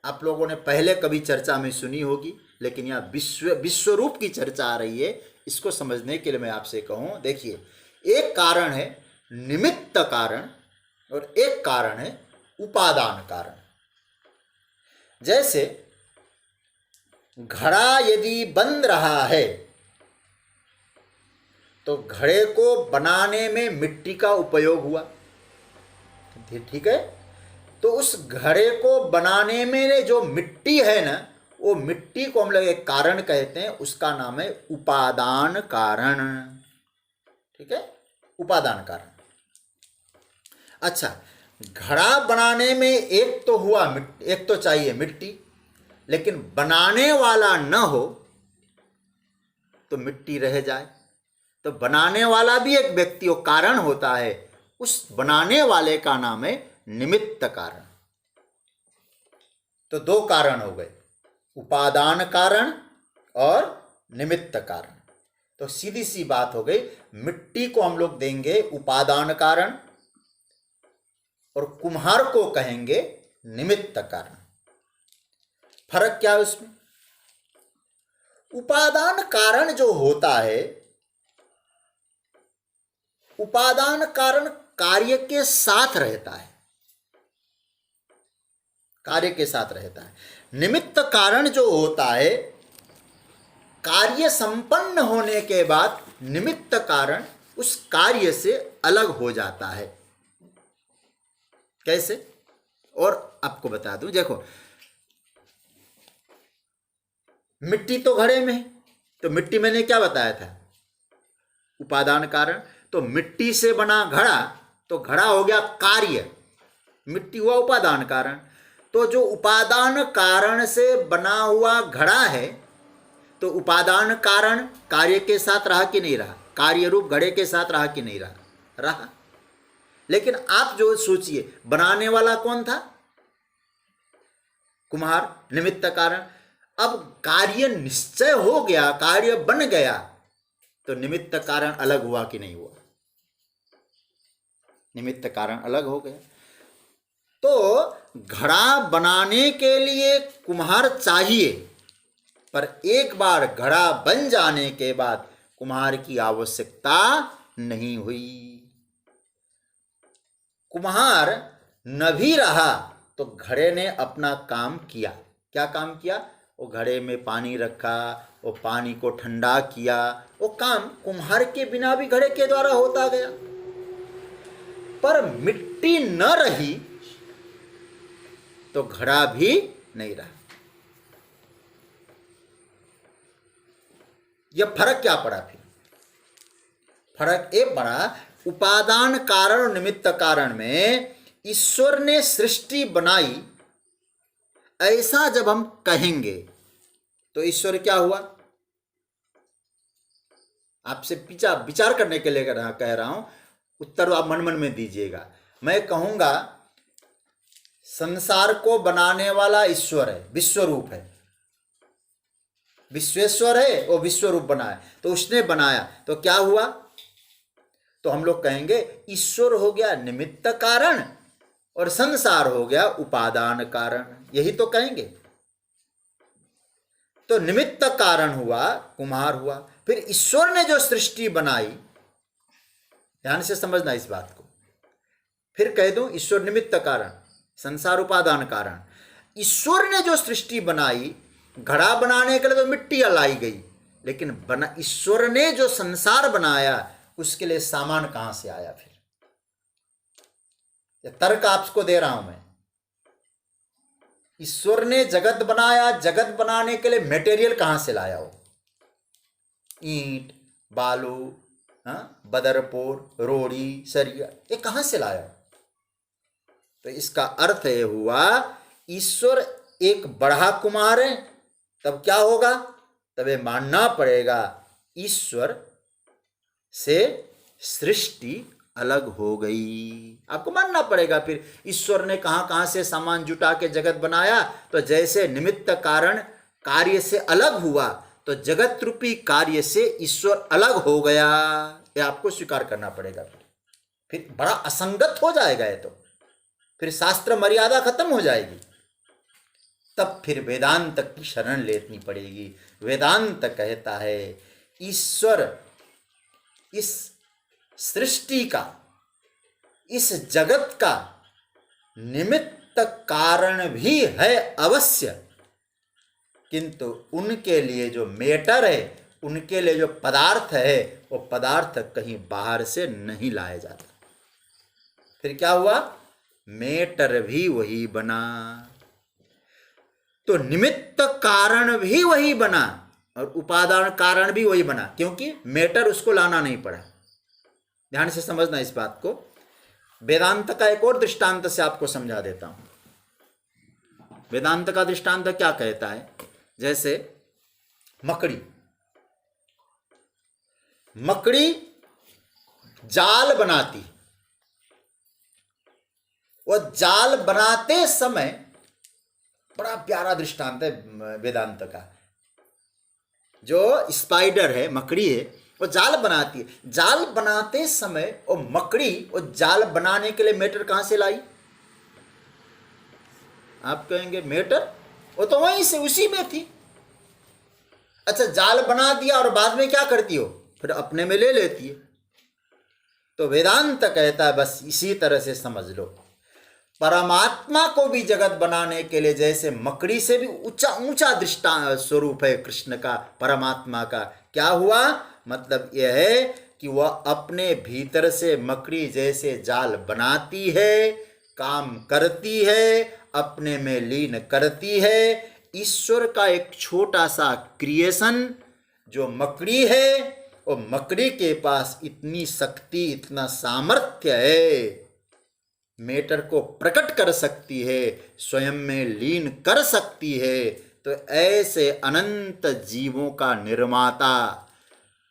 [SPEAKER 1] आप लोगों ने पहले कभी चर्चा में सुनी होगी, लेकिन यहाँ विश्वरूप की चर्चा आ रही है। इसको समझने के लिए मैं आपसे कहूँ, देखिए, एक कारण है निमित्त कारण और एक कारण है उपादान कारण। जैसे घड़ा यदि बन रहा है तो घड़े को बनाने में मिट्टी का उपयोग हुआ, ठीक है? तो उस घड़े को बनाने में जो मिट्टी है ना, वो मिट्टी को हम लोग एक कारण कहते हैं, उसका नाम है उपादान कारण। ठीक है, उपादान कारण। अच्छा, घड़ा बनाने में एक तो हुआ, एक तो चाहिए मिट्टी, लेकिन बनाने वाला न हो तो मिट्टी रह जाए। तो बनाने वाला भी एक व्यक्ति हो, कारण होता है। उस बनाने वाले का नाम है निमित्त कारण। तो दो कारण हो गए, उपादान कारण और निमित्त कारण। तो सीधी सी बात हो गई, मिट्टी को हम लोग देंगे उपादान कारण और कुम्हार को कहेंगे निमित्त कारण। फर्क क्या है उसमें? उपादान कारण जो होता है, उपादान कारण कार्य के साथ रहता है, कार्य के साथ रहता है। निमित्त कारण जो होता है, कार्य संपन्न होने के बाद निमित्त कारण उस कार्य से अलग हो जाता है। कैसे? और आपको बता दूं, देखो मिट्टी तो घड़े में है, तो मिट्टी मैंने क्या बताया था? उपादान कारण। तो मिट्टी से बना घड़ा, तो घड़ा हो गया कार्य, मिट्टी हुआ उपादान कारण। तो जो उपादान कारण से बना हुआ घड़ा है, तो उपादान कारण कार्य के साथ रहा कि नहीं रहा? कार्य रूप घड़े के साथ रहा कि नहीं रहा? रहा। लेकिन आप जो सोचिए, बनाने वाला कौन था? कुम्हार, निमित्त कारण। अब कार्य निश्चय हो गया, कार्य बन गया, तो निमित्त कारण अलग हुआ कि नहीं हुआ? निमित्त कारण अलग हो गया। तो घड़ा बनाने के लिए कुम्हार चाहिए, पर एक बार घड़ा बन जाने के बाद कुम्हार की आवश्यकता नहीं हुई। कुम्हार न भी रहा तो घड़े ने अपना काम किया। क्या काम किया? वो घड़े में पानी रखा, वो पानी को ठंडा किया, वो काम कुम्हार के बिना भी घड़े के द्वारा होता गया। पर मिट्टी न रही तो घड़ा भी नहीं रहा। यह फर्क क्या पड़ा? फिर फर्क ये पड़ा, उपादान कारण और निमित्त कारण में ईश्वर ने सृष्टि बनाई, ऐसा जब हम कहेंगे तो ईश्वर क्या हुआ? आपसे विचार करने के लिए कह रहा हूं, उत्तर आप मन मन में दीजिएगा। मैं कहूंगा संसार को बनाने वाला ईश्वर है, विश्वरूप है, विश्वेश्वर है, वो विश्वरूप बनाया, तो उसने बनाया, तो क्या हुआ? तो हम लोग कहेंगे ईश्वर हो गया निमित्त कारण और संसार हो गया उपादान कारण। यही तो कहेंगे। तो निमित्त कारण हुआ, कुम्हार हुआ। फिर ईश्वर ने जो सृष्टि बनाई, ध्यान से समझना इस बात को। फिर कह दूं ईश्वर निमित्त कारण, संसार उपादान कारण। ईश्वर ने जो सृष्टि बनाई, घड़ा बनाने के लिए तो मिट्टी लाई गई, लेकिन ईश्वर ने जो संसार बनाया उसके लिए सामान कहां से आया? फिर यह तर्क आपको दे रहा हूं मैं। ईश्वर ने जगत बनाया, जगत बनाने के लिए मटेरियल कहां से लाया? हो ईंट, बालू, बदरपोर, रोड़ी, सरिया, ये कहां से लाया? तो इसका अर्थ यह हुआ, ईश्वर एक बड़ा कुम्हार है। तब क्या होगा? तब ये मानना पड़ेगा ईश्वर से सृष्टि अलग हो गई। आपको मानना पड़ेगा। फिर ईश्वर ने कहां कहां से सामान जुटा के जगत बनाया, तो जैसे निमित्त कारण कार्य से अलग हुआ, तो जगत रूपी कार्य से ईश्वर अलग हो गया। ये आपको स्वीकार करना पड़ेगा। फिर बड़ा असंगत हो जाएगा ये, तो फिर शास्त्र मर्यादा खत्म हो जाएगी। तब फिर वेदांत की शरण लेनी पड़ेगी। वेदांत कहता है ईश्वर इस सृष्टि का, इस जगत का निमित्त कारण भी है अवश्य, किंतु उनके लिए जो मैटर है, उनके लिए जो पदार्थ है, वो पदार्थ कहीं बाहर से नहीं लाया जाता। फिर क्या हुआ? मैटर भी वही बना, तो निमित्त कारण भी वही बना और उपादान कारण भी वही बना, क्योंकि मैटर उसको लाना नहीं पड़ा। ध्यान से समझना इस बात को। वेदांत का एक और दृष्टांत से आपको समझा देता हूं। वेदांत का दृष्टांत क्या कहता है? जैसे मकड़ी जाल बनाती, वो जाल बनाते समय, बड़ा प्यारा दृष्टांत है वेदांत का। जो स्पाइडर है, मकड़ी है, वो जाल बनाती है। जाल बनाते समय वो मकड़ी वो जाल बनाने के लिए मैटर कहां से लाई? आप कहेंगे मेटर, वो तो वहीं से उसी में थी। अच्छा, जाल बना दिया और बाद में क्या करती हो, फिर अपने में ले लेती है। तो वेदांत कहता है बस इसी तरह से समझ लो, परमात्मा को भी जगत बनाने के लिए जैसे मकड़ी से भी ऊंचा ऊंचा दृष्टांत स्वरूप है कृष्ण का, परमात्मा का। क्या हुआ, मतलब यह है कि वह अपने भीतर से मकड़ी जैसे जाल बनाती है, काम करती है, अपने में लीन करती है। ईश्वर का एक छोटा सा क्रिएशन जो मकड़ी है, वो मकड़ी के पास इतनी शक्ति, इतना सामर्थ्य है, मेटर को प्रकट कर सकती है, स्वयं में लीन कर सकती है। तो ऐसे अनंत जीवों का निर्माता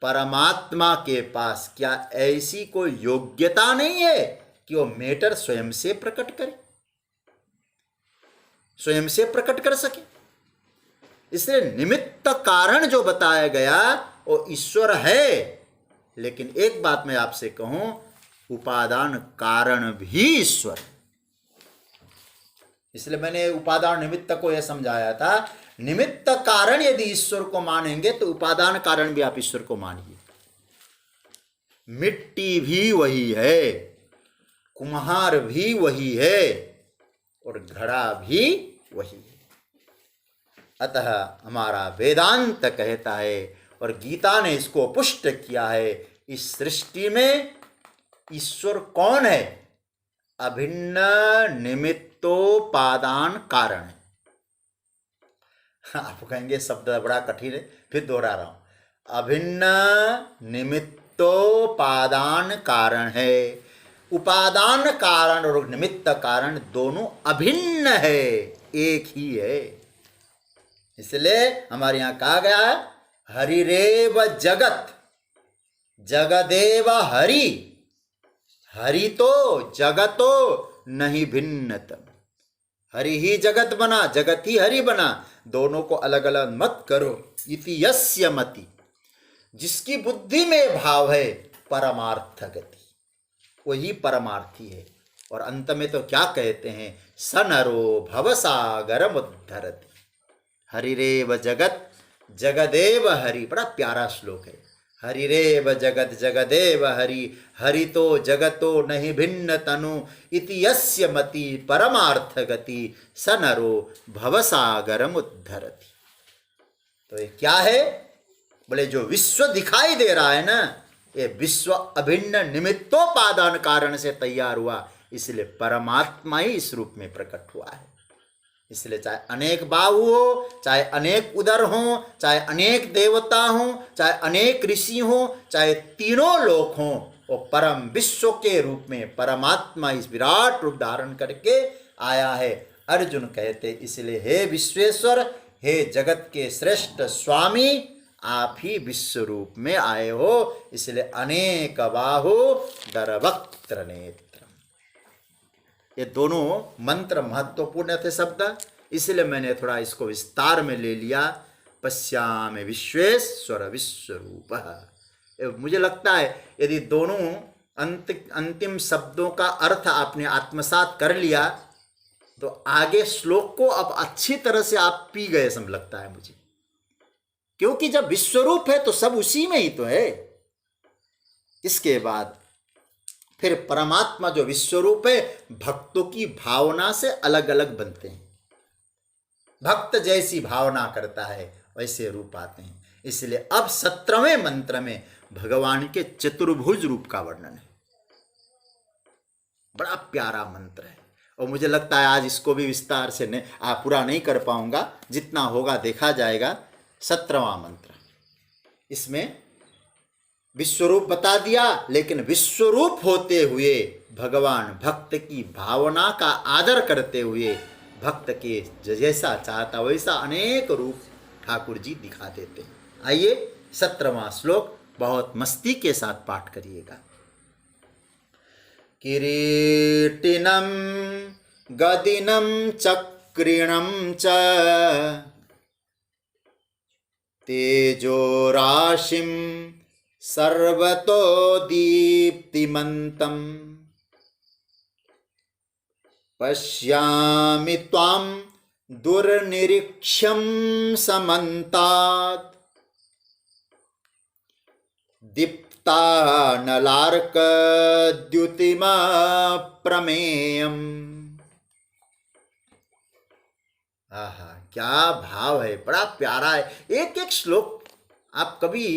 [SPEAKER 1] परमात्मा के पास क्या ऐसी कोई योग्यता नहीं है कि वो मेटर स्वयं से प्रकट करे, स्वयं से प्रकट कर सके? इसलिए निमित्त कारण जो बताया गया वो ईश्वर है। लेकिन एक बात मैं आपसे कहूं, उपादान कारण भी ईश्वर। इसलिए मैंने उपादान निमित्त को यह समझाया था, निमित्त कारण यदि ईश्वर को मानेंगे तो उपादान कारण भी आप ईश्वर को मानिए। मिट्टी भी वही है, कुम्हार भी वही है और घड़ा भी वही है। अतः हमारा वेदांत कहता है और गीता ने इसको पुष्ट किया है, इस सृष्टि में ईश्वर कौन है? अभिन्न निमित्तोपादान कारण है। आप कहेंगे शब्द बड़ा कठिन है, फिर दोहरा रहा हूं, अभिन्न निमित्तोपादान कारण है। उपादान कारण और निमित्त कारण दोनों अभिन्न है, एक ही है। इसलिए हमारे यहां कहा गया है, हरिरेव जगत जगदेव हरि, हरि तो जगतो नहीं भिन्नतम। हरि ही जगत बना, जगत ही हरि बना, दोनों को अलग अलग मत करो। इति यस्य मति, जिसकी बुद्धि में भाव है, परमार्थ गति, वही परमार्थी है। और अंत में तो क्या कहते हैं, स नरो भवसागरम उद्धरति। हरिरेव जगत जगदेव हरि, बड़ा प्यारा श्लोक है। हरिरेव जगत जगदेव हरि, हरि तो जगतो नहीं भिन्न तनु, इति यस्य मति परमार्थ गति, स नरो भवसागरम उद्धरति। तो ये क्या है? बोले जो विश्व दिखाई दे रहा है ना, ये विश्व अभिन्न निमित्तोपादान कारण से तैयार हुआ, इसलिए परमात्मा ही इस रूप में प्रकट हुआ है। इसलिए चाहे अनेक बाहु हो, चाहे अनेक उदर हो, चाहे अनेक देवता हो, चाहे अनेक ऋषि हो, चाहे तीनों लोक हों, वो परम विश्व के रूप में परमात्मा इस विराट रूप धारण करके आया है। अर्जुन कहते इसलिए, हे विश्वेश्वर, हे जगत के श्रेष्ठ स्वामी, आप ही विश्व रूप में आए हो। इसलिए अनेक बाहु दरवक्त्र नेत्र, ये दोनों मंत्र महत्वपूर्ण थे शब्द, इसलिए मैंने थोड़ा इसको विस्तार में ले लिया। पश्यामि विश्वेश्वर विश्वरूप। मुझे लगता है यदि दोनों अंतिम शब्दों का अर्थ आपने आत्मसात कर लिया तो आगे श्लोक को अब अच्छी तरह से आप पी गए सम लगता है मुझे, क्योंकि जब विश्वरूप है तो सब उसी में ही तो है। इसके बाद फिर परमात्मा जो विश्वरूप है, भक्तों की भावना से अलग अलग बनते हैं। भक्त जैसी भावना करता है वैसे रूप आते हैं। इसलिए अब 17वें मंत्र में भगवान के चतुर्भुज रूप का वर्णन है। बड़ा प्यारा मंत्र है और मुझे लगता है आज इसको भी विस्तार से पूरा नहीं कर पाऊंगा, जितना होगा देखा जाएगा। 17वां मंत्र, इसमें विश्वरूप बता दिया, लेकिन विश्वरूप होते हुए भगवान भक्त की भावना का आदर करते हुए भक्त के जैसा चाहता वैसा अनेक रूप ठाकुर जी दिखा देते हैं। आइए 17वां श्लोक बहुत मस्ती के साथ पाठ करिएगा। किरीटिनं गदिनं चक्रिणं च तेजो राशिं सर्वतो दीप्तिमन्तम् पश्यामि त्वां दुर्निरीक्ष्यं समन्तात् दीप्तानलार्कद्युतिमप्रमेयम्। आहा, क्या भाव है, बड़ा प्यारा है। एक एक श्लोक आप कभी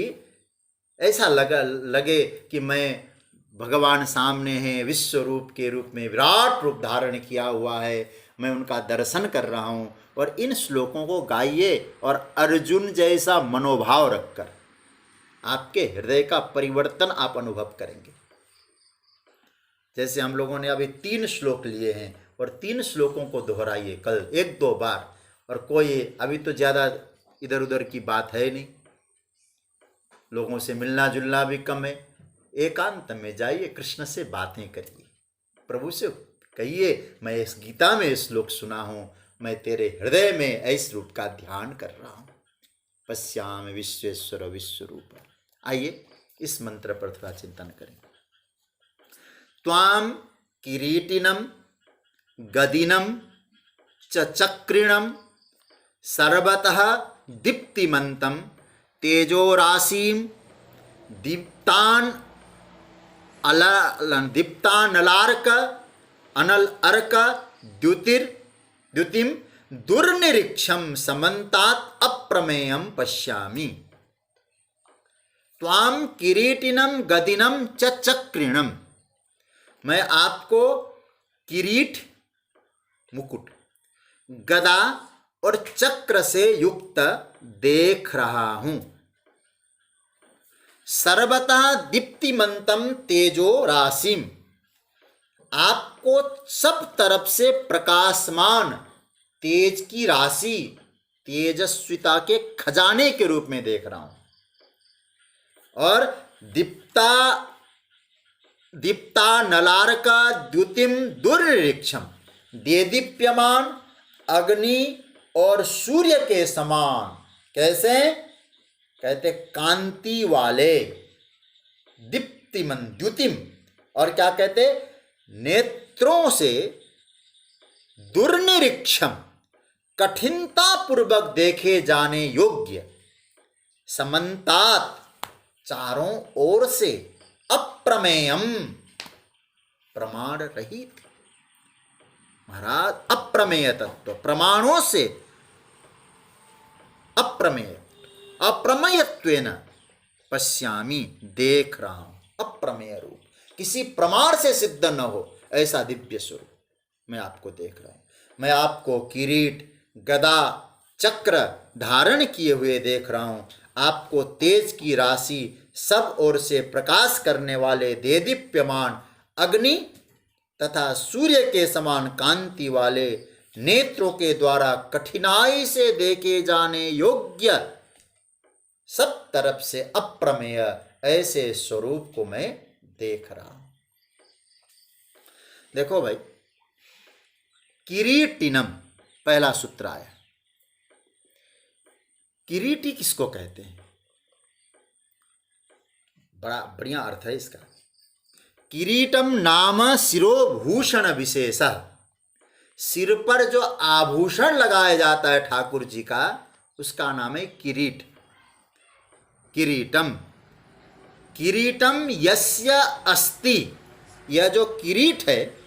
[SPEAKER 1] ऐसा लगे कि मैं भगवान सामने हैं, विश्व रूप के रूप में विराट रूप धारण किया हुआ है, मैं उनका दर्शन कर रहा हूँ। और इन श्लोकों को गाइए और अर्जुन जैसा मनोभाव रखकर आपके हृदय का परिवर्तन आप अनुभव करेंगे। जैसे हम लोगों ने अभी 3 श्लोक लिए हैं और 3 श्लोकों को दोहराइए कल 1-2 बार। और कोई अभी तो ज़्यादा इधर उधर की बात है नहीं, लोगों से मिलना जुलना भी कम है। एकांत में जाइए, कृष्ण से बातें करिए, प्रभु से कहिए मैं इस गीता में श्लोक सुना हूँ, मैं तेरे हृदय में ऐसे रूप का ध्यान कर रहा हूँ। पश्यामि विश्वेश्वर विश्वरूप। आइए इस मंत्र पर थोड़ा चिंतन करें। त्वां किरीटिनं गदिनं च चक्रिणं सर्वतः दीप्तिमन्तं तेजोराशिं दीप्तानलार्क अनल अर्क द्युतिम दुर्निरीक्षं समन्तात् अप्रमेयं पश्यामि। त्वां किरीटिनं गदिनं च चक्रिणं, मैं आपको किरीट मुकुट, गदा और चक्र से युक्त देख रहा हूं। सर्वतः दीप्तिमंतम तेजो राशिम, आपको सब तरफ से प्रकाशमान तेज की राशि, तेजस्विता के खजाने के रूप में देख रहा हूं। और दीप्तानलार्का द्युतिम दुर्निरीक्षम, देदीप्यमान अग्नि और सूर्य के समान। कैसे? कहते कांति वाले, दीप्तिमन द्युतिम। और क्या कहते? नेत्रों से दुर्निरीक्षम, कठिनता पूर्वक देखे जाने योग्य, समन्तात चारों ओर से, अप्रमेयम प्रमाण रहित। महाराज अप्रमेय तत्व, प्रमाणों से अप्रमेय, अप्रमेयत्वेन पश्यामि देख रहा हूं। अप्रमेय रूप, किसी प्रमाण से सिद्ध न हो ऐसा दिव्य स्वरूप मैं आपको देख रहा हूं। मैं आपको किरीट, गदा, चक्र धारण किए हुए देख रहा हूं। आपको तेज की राशि, सब ओर से प्रकाश करने वाले देदीप्यमान अग्नि तथा सूर्य के समान कांति वाले, नेत्रों के द्वारा कठिनाई से देखे जाने योग्य, सब तरफ से अप्रमेय ऐसे स्वरूप को मैं देख रहा हूं। देखो भाई, किरीटिनम पहला सूत्र आया। किरीटी किसको कहते हैं? बड़ा बढ़िया अर्थ है इसका। किरीटम नाम शिरोभूषण विशेष, सिर पर जो आभूषण लगाया जाता है ठाकुर जी का, उसका नाम है किरीट। किरीटम, किरीटम यस्य अस्ति, यह जो किरीट है,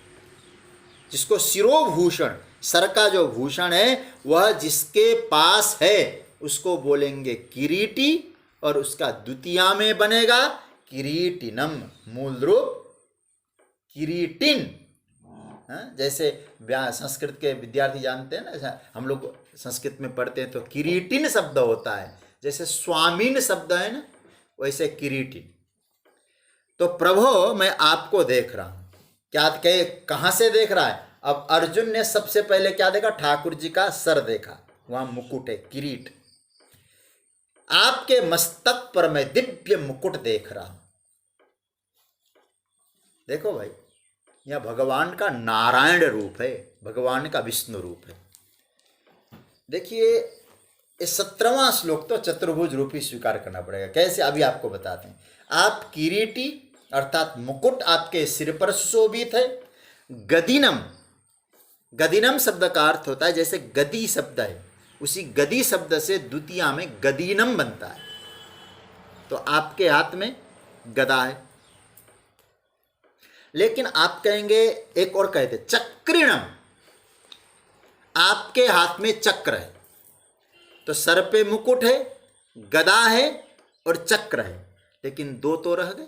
[SPEAKER 1] जिसको शिरोभूषण, सर का जो भूषण है वह जिसके पास है उसको बोलेंगे किरीटी। और उसका द्वितीया में बनेगा किरीटिनम, मूल रूप किरीटिन। जैसे संस्कृत के विद्यार्थी जानते हैं ना, हम लोग संस्कृत में पढ़ते हैं तो किरीटिन शब्द होता है। जैसे स्वामीन शब्द है ना, वैसे किरीटिन। तो प्रभु मैं आपको देख रहा हूं। क्या कहे, कहां से देख रहा है? अब अर्जुन ने सबसे पहले क्या देखा? ठाकुर जी का सर देखा, वहां मुकुट है, किरीट। आपके मस्तक पर मैं दिव्य मुकुट देख रहा हूं। देखो भाई, यह भगवान का नारायण रूप है, भगवान का विष्णु रूप है। देखिए, इस 17वां श्लोक तो चतुर्भुज रूप ही स्वीकार करना पड़ेगा। कैसे? अभी आपको बताते हैं। आप किरीटी अर्थात मुकुट आपके सिर पर सुशोभित है। गदिनम, गदिनम शब्द का अर्थ होता है जैसे गदी शब्द है, उसी गदी शब्द से द्वितीया में गदीनम बनता है। तो आपके हाथ में गदा है, लेकिन आप कहेंगे, एक और कहते चक्रिणम, आपके हाथ में चक्र है। तो सर पे मुकुट है, गदा है और चक्र है, लेकिन दो तो रह गए।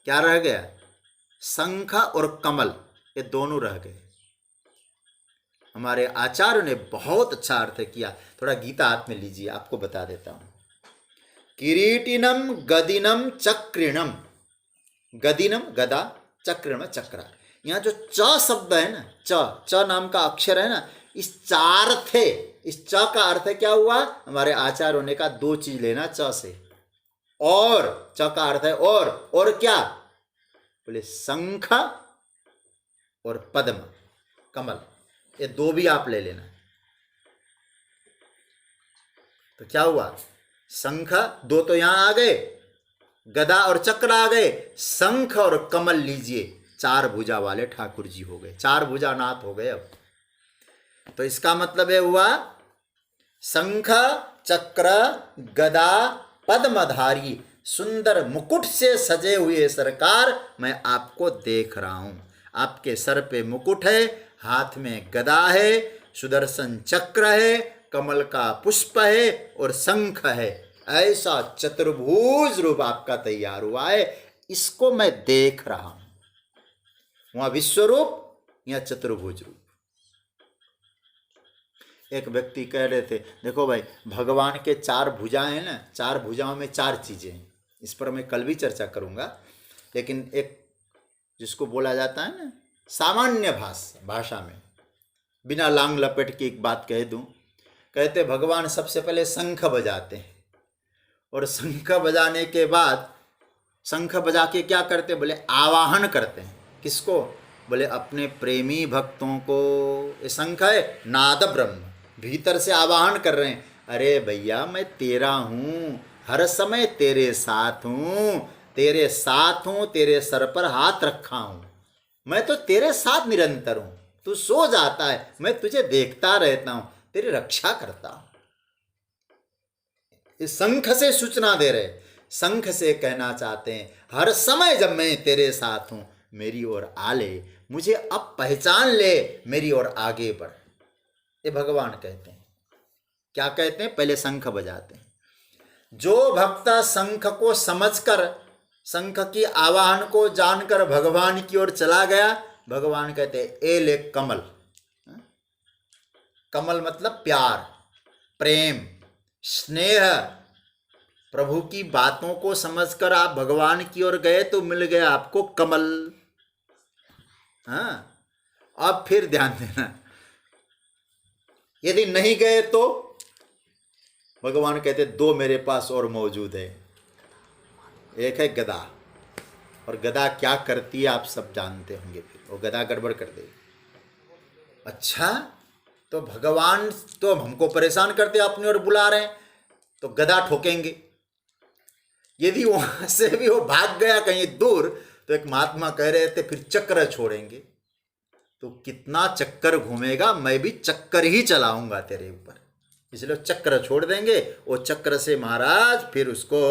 [SPEAKER 1] क्या रह गया? शंख और कमल, ये दोनों रह गए। हमारे आचार्यों ने बहुत अच्छा अर्थ किया। थोड़ा गीता हाथ में लीजिए, आपको बता देता हूं। किरीटिनम गदिनम चक्रिणम, गदिनम गदा, चक्रिणम चक्र। यहाँ जो च शब्द है ना, च नाम का अक्षर है ना, इस चार थे, इस च का अर्थ क्या हुआ? हमारे आचार्यों ने कहा दो चीज लेना च से, और च का अर्थ है और क्या? बोले शंख और पद्म, कमल, ये दो भी आप ले लेना। तो क्या हुआ? शंख दो तो यहां आ गए, गदा और चक्र आ गए, शंख और कमल लीजिए, चार भुजा वाले ठाकुर जी हो गए, चार भुजा नाथ हो गए। अब तो इसका मतलब है हुआ शंख चक्र गदा पद्मधारी सुंदर मुकुट से सजे हुए सरकार, मैं आपको देख रहा हूं। आपके सर पे मुकुट है, हाथ में गदा है, सुदर्शन चक्र है, कमल का पुष्प है और शंख है। ऐसा चतुर्भुज रूप आपका तैयार हुआ है, इसको मैं देख रहा हूं। वहां विश्वरूप, या चतुर्भुज रूप। एक व्यक्ति कह रहे थे, देखो भाई, भगवान के चार भुजाएं हैं ना, चार भुजाओं में चार चीजें हैं। इस पर मैं कल भी चर्चा करूंगा, लेकिन एक जिसको बोला जाता है ना सामान्य भाषा में, बिना लांग लपेट की एक बात कह दूं। कहते भगवान सबसे पहले शंख बजाते हैं, और शंख बजाने के बाद, शंख बजा के क्या करते? बोले आवाहन करते हैं। किसको? बोले अपने प्रेमी भक्तों को। ये शंख है नाद ब्रह्म, भीतर से आवाहन कर रहे हैं, अरे भैया मैं तेरा हूं, हर समय तेरे साथ हूं, तेरे साथ हूं, तेरे सर पर हाथ रखा हूं, मैं तो तेरे साथ निरंतर हूं। तू सो जाता है, मैं तुझे देखता रहता हूं, तेरी रक्षा करता हूं। इस शंख से सूचना दे रहे, शंख से कहना चाहते हैं हर समय जब मैं तेरे साथ हूं, मेरी ओर आ ले, मुझे अब पहचान ले, मेरी ओर आगे बढ़। ये भगवान कहते हैं। क्या कहते हैं? पहले शंख बजाते हैं। जो भक्त शंख को समझकर, शंख की आवाहन को जानकर भगवान की ओर चला गया, भगवान कहते हैं ए ले कमल। कमल मतलब प्यार, प्रेम, स्नेह। प्रभु की बातों को समझकर आप भगवान की ओर गए तो मिल गया आपको कमल। हाँ, अब फिर ध्यान देना, यदि नहीं गए तो भगवान कहते दो मेरे पास और मौजूद है। एक है गदा, और गदा क्या करती है आप सब जानते होंगे, फिर वो गदा गड़बड़ कर देगी। अच्छा, तो भगवान तो हमको परेशान करते अपनी ओर बुला रहे हैं, तो गदा ठोकेंगे। यदि वहां से भी वो भाग गया कहीं दूर, तो एक महात्मा कह रहे थे फिर चक्र छोड़ेंगे। तो कितना चक्कर घूमेगा, मैं भी चक्कर ही चलाऊंगा तेरे ऊपर, इसलिए चक्र छोड़ देंगे। वो चक्र से महाराज फिर उसको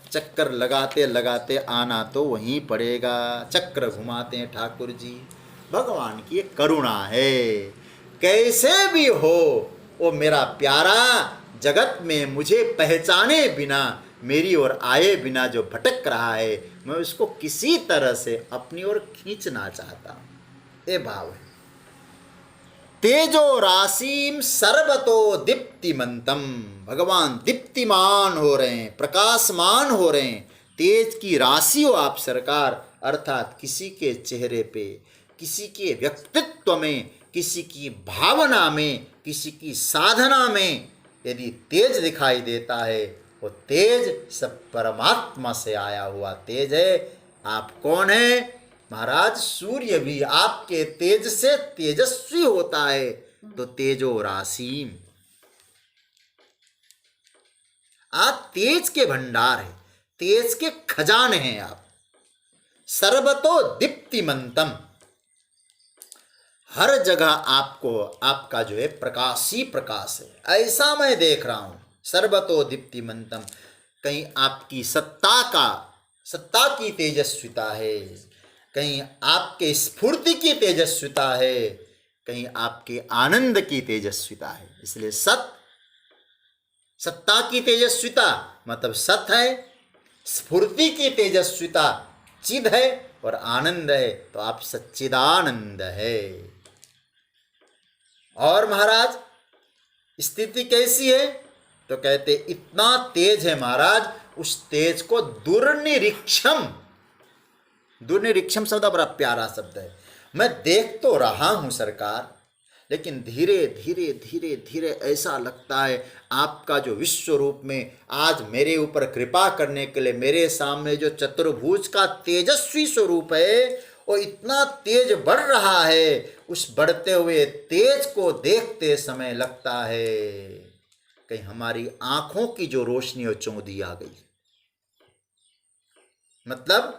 [SPEAKER 1] चक्कर लगाते लगाते आना तो वहीं पड़ेगा। चक्र घुमाते हैं ठाकुर जी। भगवान की एक करुणा है, कैसे भी हो वो मेरा प्यारा, जगत में मुझे पहचाने बिना, मेरी ओर आए बिना जो भटक रहा है, मैं उसको किसी तरह से अपनी ओर खींचना चाहता हूं। ये भाव है। तेजो राशिम सर्वतो दीप्तिमंतम, भगवान दीप्तिमान हो रहे हैं, प्रकाशमान हो रहे हैं। तेज की राशि हो आप सरकार, अर्थात किसी के चेहरे पे, किसी के व्यक्तित्व में, किसी की भावना में, किसी की साधना में यदि तेज दिखाई देता है, वो तेज सब परमात्मा से आया हुआ तेज है। आप कौन है महाराज? सूर्य भी आपके तेज से तेजस्वी होता है। तो तेजो राशिम, आप तेज के भंडार हैं, तेज के खजाने हैं आप। सर्वतो दीप्तिमंतम, हर जगह आपको आपका जो है प्रकाश ही प्रकाश है, ऐसा मैं देख रहा हूँ। सर्वतो दीप्तिमंतम, कहीं आपकी सत्ता की तेजस्विता है, कहीं आपके स्फूर्ति की तेजस्विता है, कहीं आपके आनंद की तेजस्विता है। इसलिए सत्ता की तेजस्विता मतलब सत है, स्फूर्ति की तेजस्विता चिद है, और आनंद है तो आप सच्चिदानंद है। और महाराज स्थिति कैसी है? तो कहते इतना तेज है महाराज, उस तेज को दुर्निरीक्षम शब्द बड़ा प्यारा शब्द है। मैं देख तो रहा हूं सरकार, लेकिन धीरे धीरे धीरे धीरे ऐसा लगता है आपका जो विश्व रूप में आज मेरे ऊपर कृपा करने के लिए मेरे सामने जो चतुर्भुज का तेजस्वी स्वरूप है वो इतना तेज बढ़ रहा है। उस बढ़ते हुए तेज को देखते समय लगता है कहीं हमारी आंखों की जो रोशनी वो चौंधी आ गई। मतलब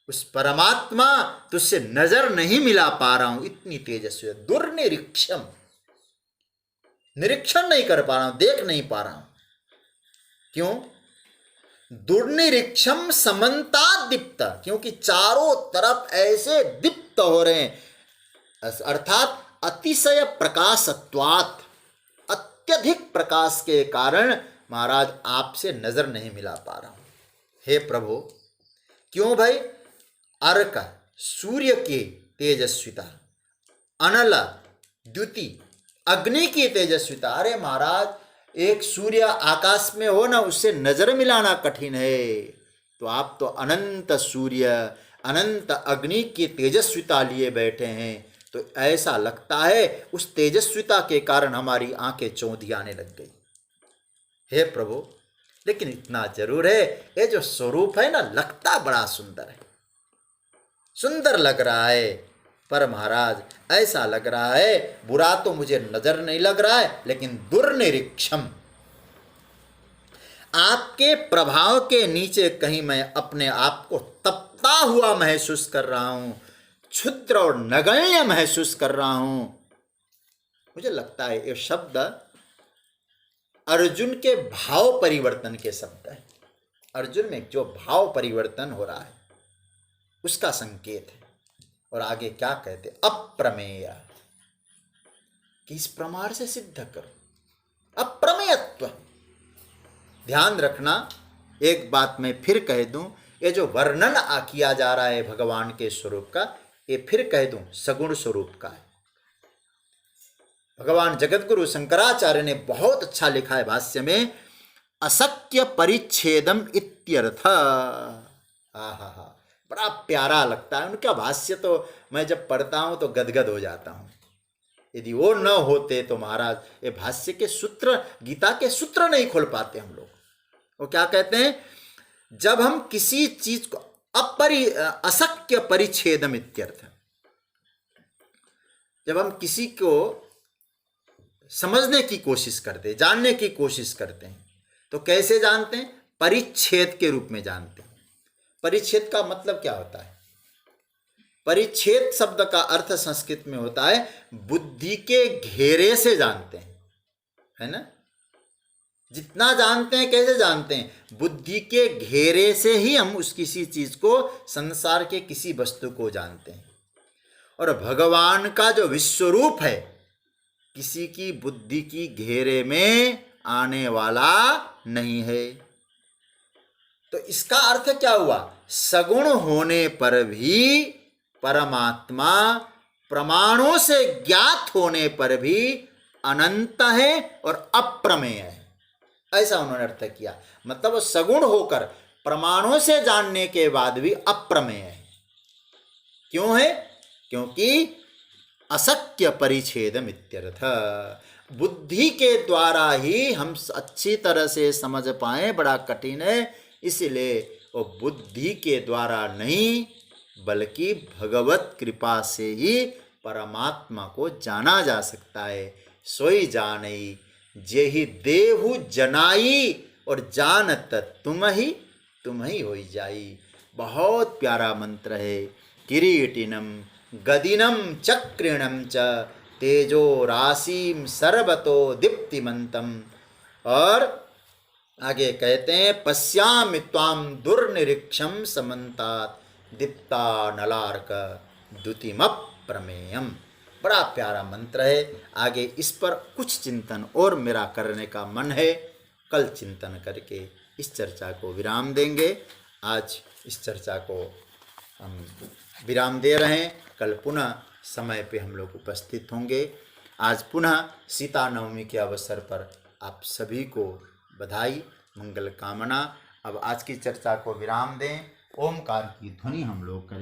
[SPEAKER 1] उस परमात्मा तुझसे नजर नहीं मिला पा रहा हूं, इतनी तेजस्वी, दुर्निरीक्षम, निरीक्षण नहीं कर पा रहा हूं, देख नहीं पा रहा हूं। क्यों? दुर्निरीक्षम समन्ता दीप्त, क्योंकि चारों तरफ ऐसे दीप्त हो रहे हैं, अर्थात अतिशय प्रकाशत्वात्, अत्यधिक प्रकाश के कारण महाराज आपसे नजर नहीं मिला पा रहा हूं। हे प्रभु, क्यों भाई? अर्क सूर्य की तेजस्विता, अनल द्युति अग्नि की तेजस्विता। अरे महाराज, एक सूर्य आकाश में हो ना, उससे नजर मिलाना कठिन है, तो आप तो अनंत सूर्य अनंत अग्नि की तेजस्विता लिए बैठे हैं, तो ऐसा लगता है उस तेजस्विता के कारण हमारी आंखें चौंधी आने लग गई। हे प्रभु, लेकिन इतना जरूर है, ये जो स्वरूप है ना, लगता बड़ा सुंदर है, सुंदर लग रहा है, पर महाराज ऐसा लग रहा है बुरा तो मुझे नजर नहीं लग रहा है, लेकिन दुर्निरीक्षम, आपके प्रभाव के नीचे कहीं मैं अपने आप को तपता हुआ महसूस कर रहा हूं, क्षुद्र और नगण्य महसूस कर रहा हूं। मुझे लगता है ये शब्द अर्जुन के भाव परिवर्तन के शब्द है। अर्जुन में जो भाव परिवर्तन हो रहा है उसका संकेत है। और आगे क्या कहते? अप्रमेय, किस प्रमाण से सिद्ध करो? अप्रमेयत्व। ध्यान रखना, एक बात मैं फिर कह दूं, ये जो वर्णन किया जा रहा है भगवान के स्वरूप का, ये फिर कह दूं सगुण स्वरूप का है। भगवान जगतगुरु शंकराचार्य ने बहुत अच्छा लिखा है भाष्य में, अशक्य परिच्छेदम इत्यर्थ। हा, बड़ा प्यारा लगता है उनका भाष्य, तो मैं जब पढ़ता हूं तो गदगद हो जाता हूं। यदि वो न होते तो महाराज ये भाष्य के सूत्र, गीता के सूत्र नहीं खोल पाते हम लोग। वो क्या कहते हैं? जब हम किसी चीज को अशक्य परिच्छेदम इत्यर्थ, जब हम किसी को समझने की कोशिश करते हैं, जानने की कोशिश करते हैं, तो कैसे जानते हैं? परिच्छेद के रूप में जानते हैं। परिच्छेद का मतलब क्या होता है? परिच्छेद शब्द का अर्थ संस्कृत में होता है बुद्धि के घेरे से जानते हैं, है ना? जितना जानते हैं, कैसे जानते हैं? बुद्धि के घेरे से ही हम उस किसी चीज को, संसार के किसी वस्तु को जानते हैं। और भगवान का जो विश्वरूप है किसी की बुद्धि की घेरे में आने वाला नहीं है। तो इसका अर्थ क्या हुआ? सगुण होने पर भी परमात्मा प्रमाणों से ज्ञात होने पर भी अनंत है और अप्रमेय है, ऐसा उन्होंने अर्थ किया। मतलब वो सगुण होकर प्रमाणों से जानने के बाद भी अप्रमेय है। क्यों है? क्योंकि अशक्य परिच्छेदम इत्यर्थ, बुद्धि के द्वारा ही हम अच्छी तरह से समझ पाए बड़ा कठिन है, इसलिए वो बुद्धि के द्वारा नहीं बल्कि भगवत कृपा से ही परमात्मा को जाना जा सकता है। सोई जानई जेहि देहु जनाई, और जानत तुम ही होई जाई। बहुत प्यारा मंत्र है। किरीटिनम गदिनं चक्रिणं च तेजो राशिम सर्वतो दीप्तिमंतम। और आगे कहते हैं पश्यामि त्वाम दुर्निरीक्षम समन्तात दीप्ता नलार्क द्युतिम प्रमेयम। बड़ा प्यारा मंत्र है। आगे इस पर कुछ चिंतन और मेरा करने का मन है। कल चिंतन करके इस चर्चा को विराम देंगे। आज इस चर्चा को हम विराम दे रहे हैं। कल पुनः समय पे हम लोग उपस्थित होंगे। आज पुनः सीता नवमी के अवसर पर आप सभी को बधाई मंगल कामना। अब आज की चर्चा को विराम दें। ओमकार की ध्वनि हम लोग करें।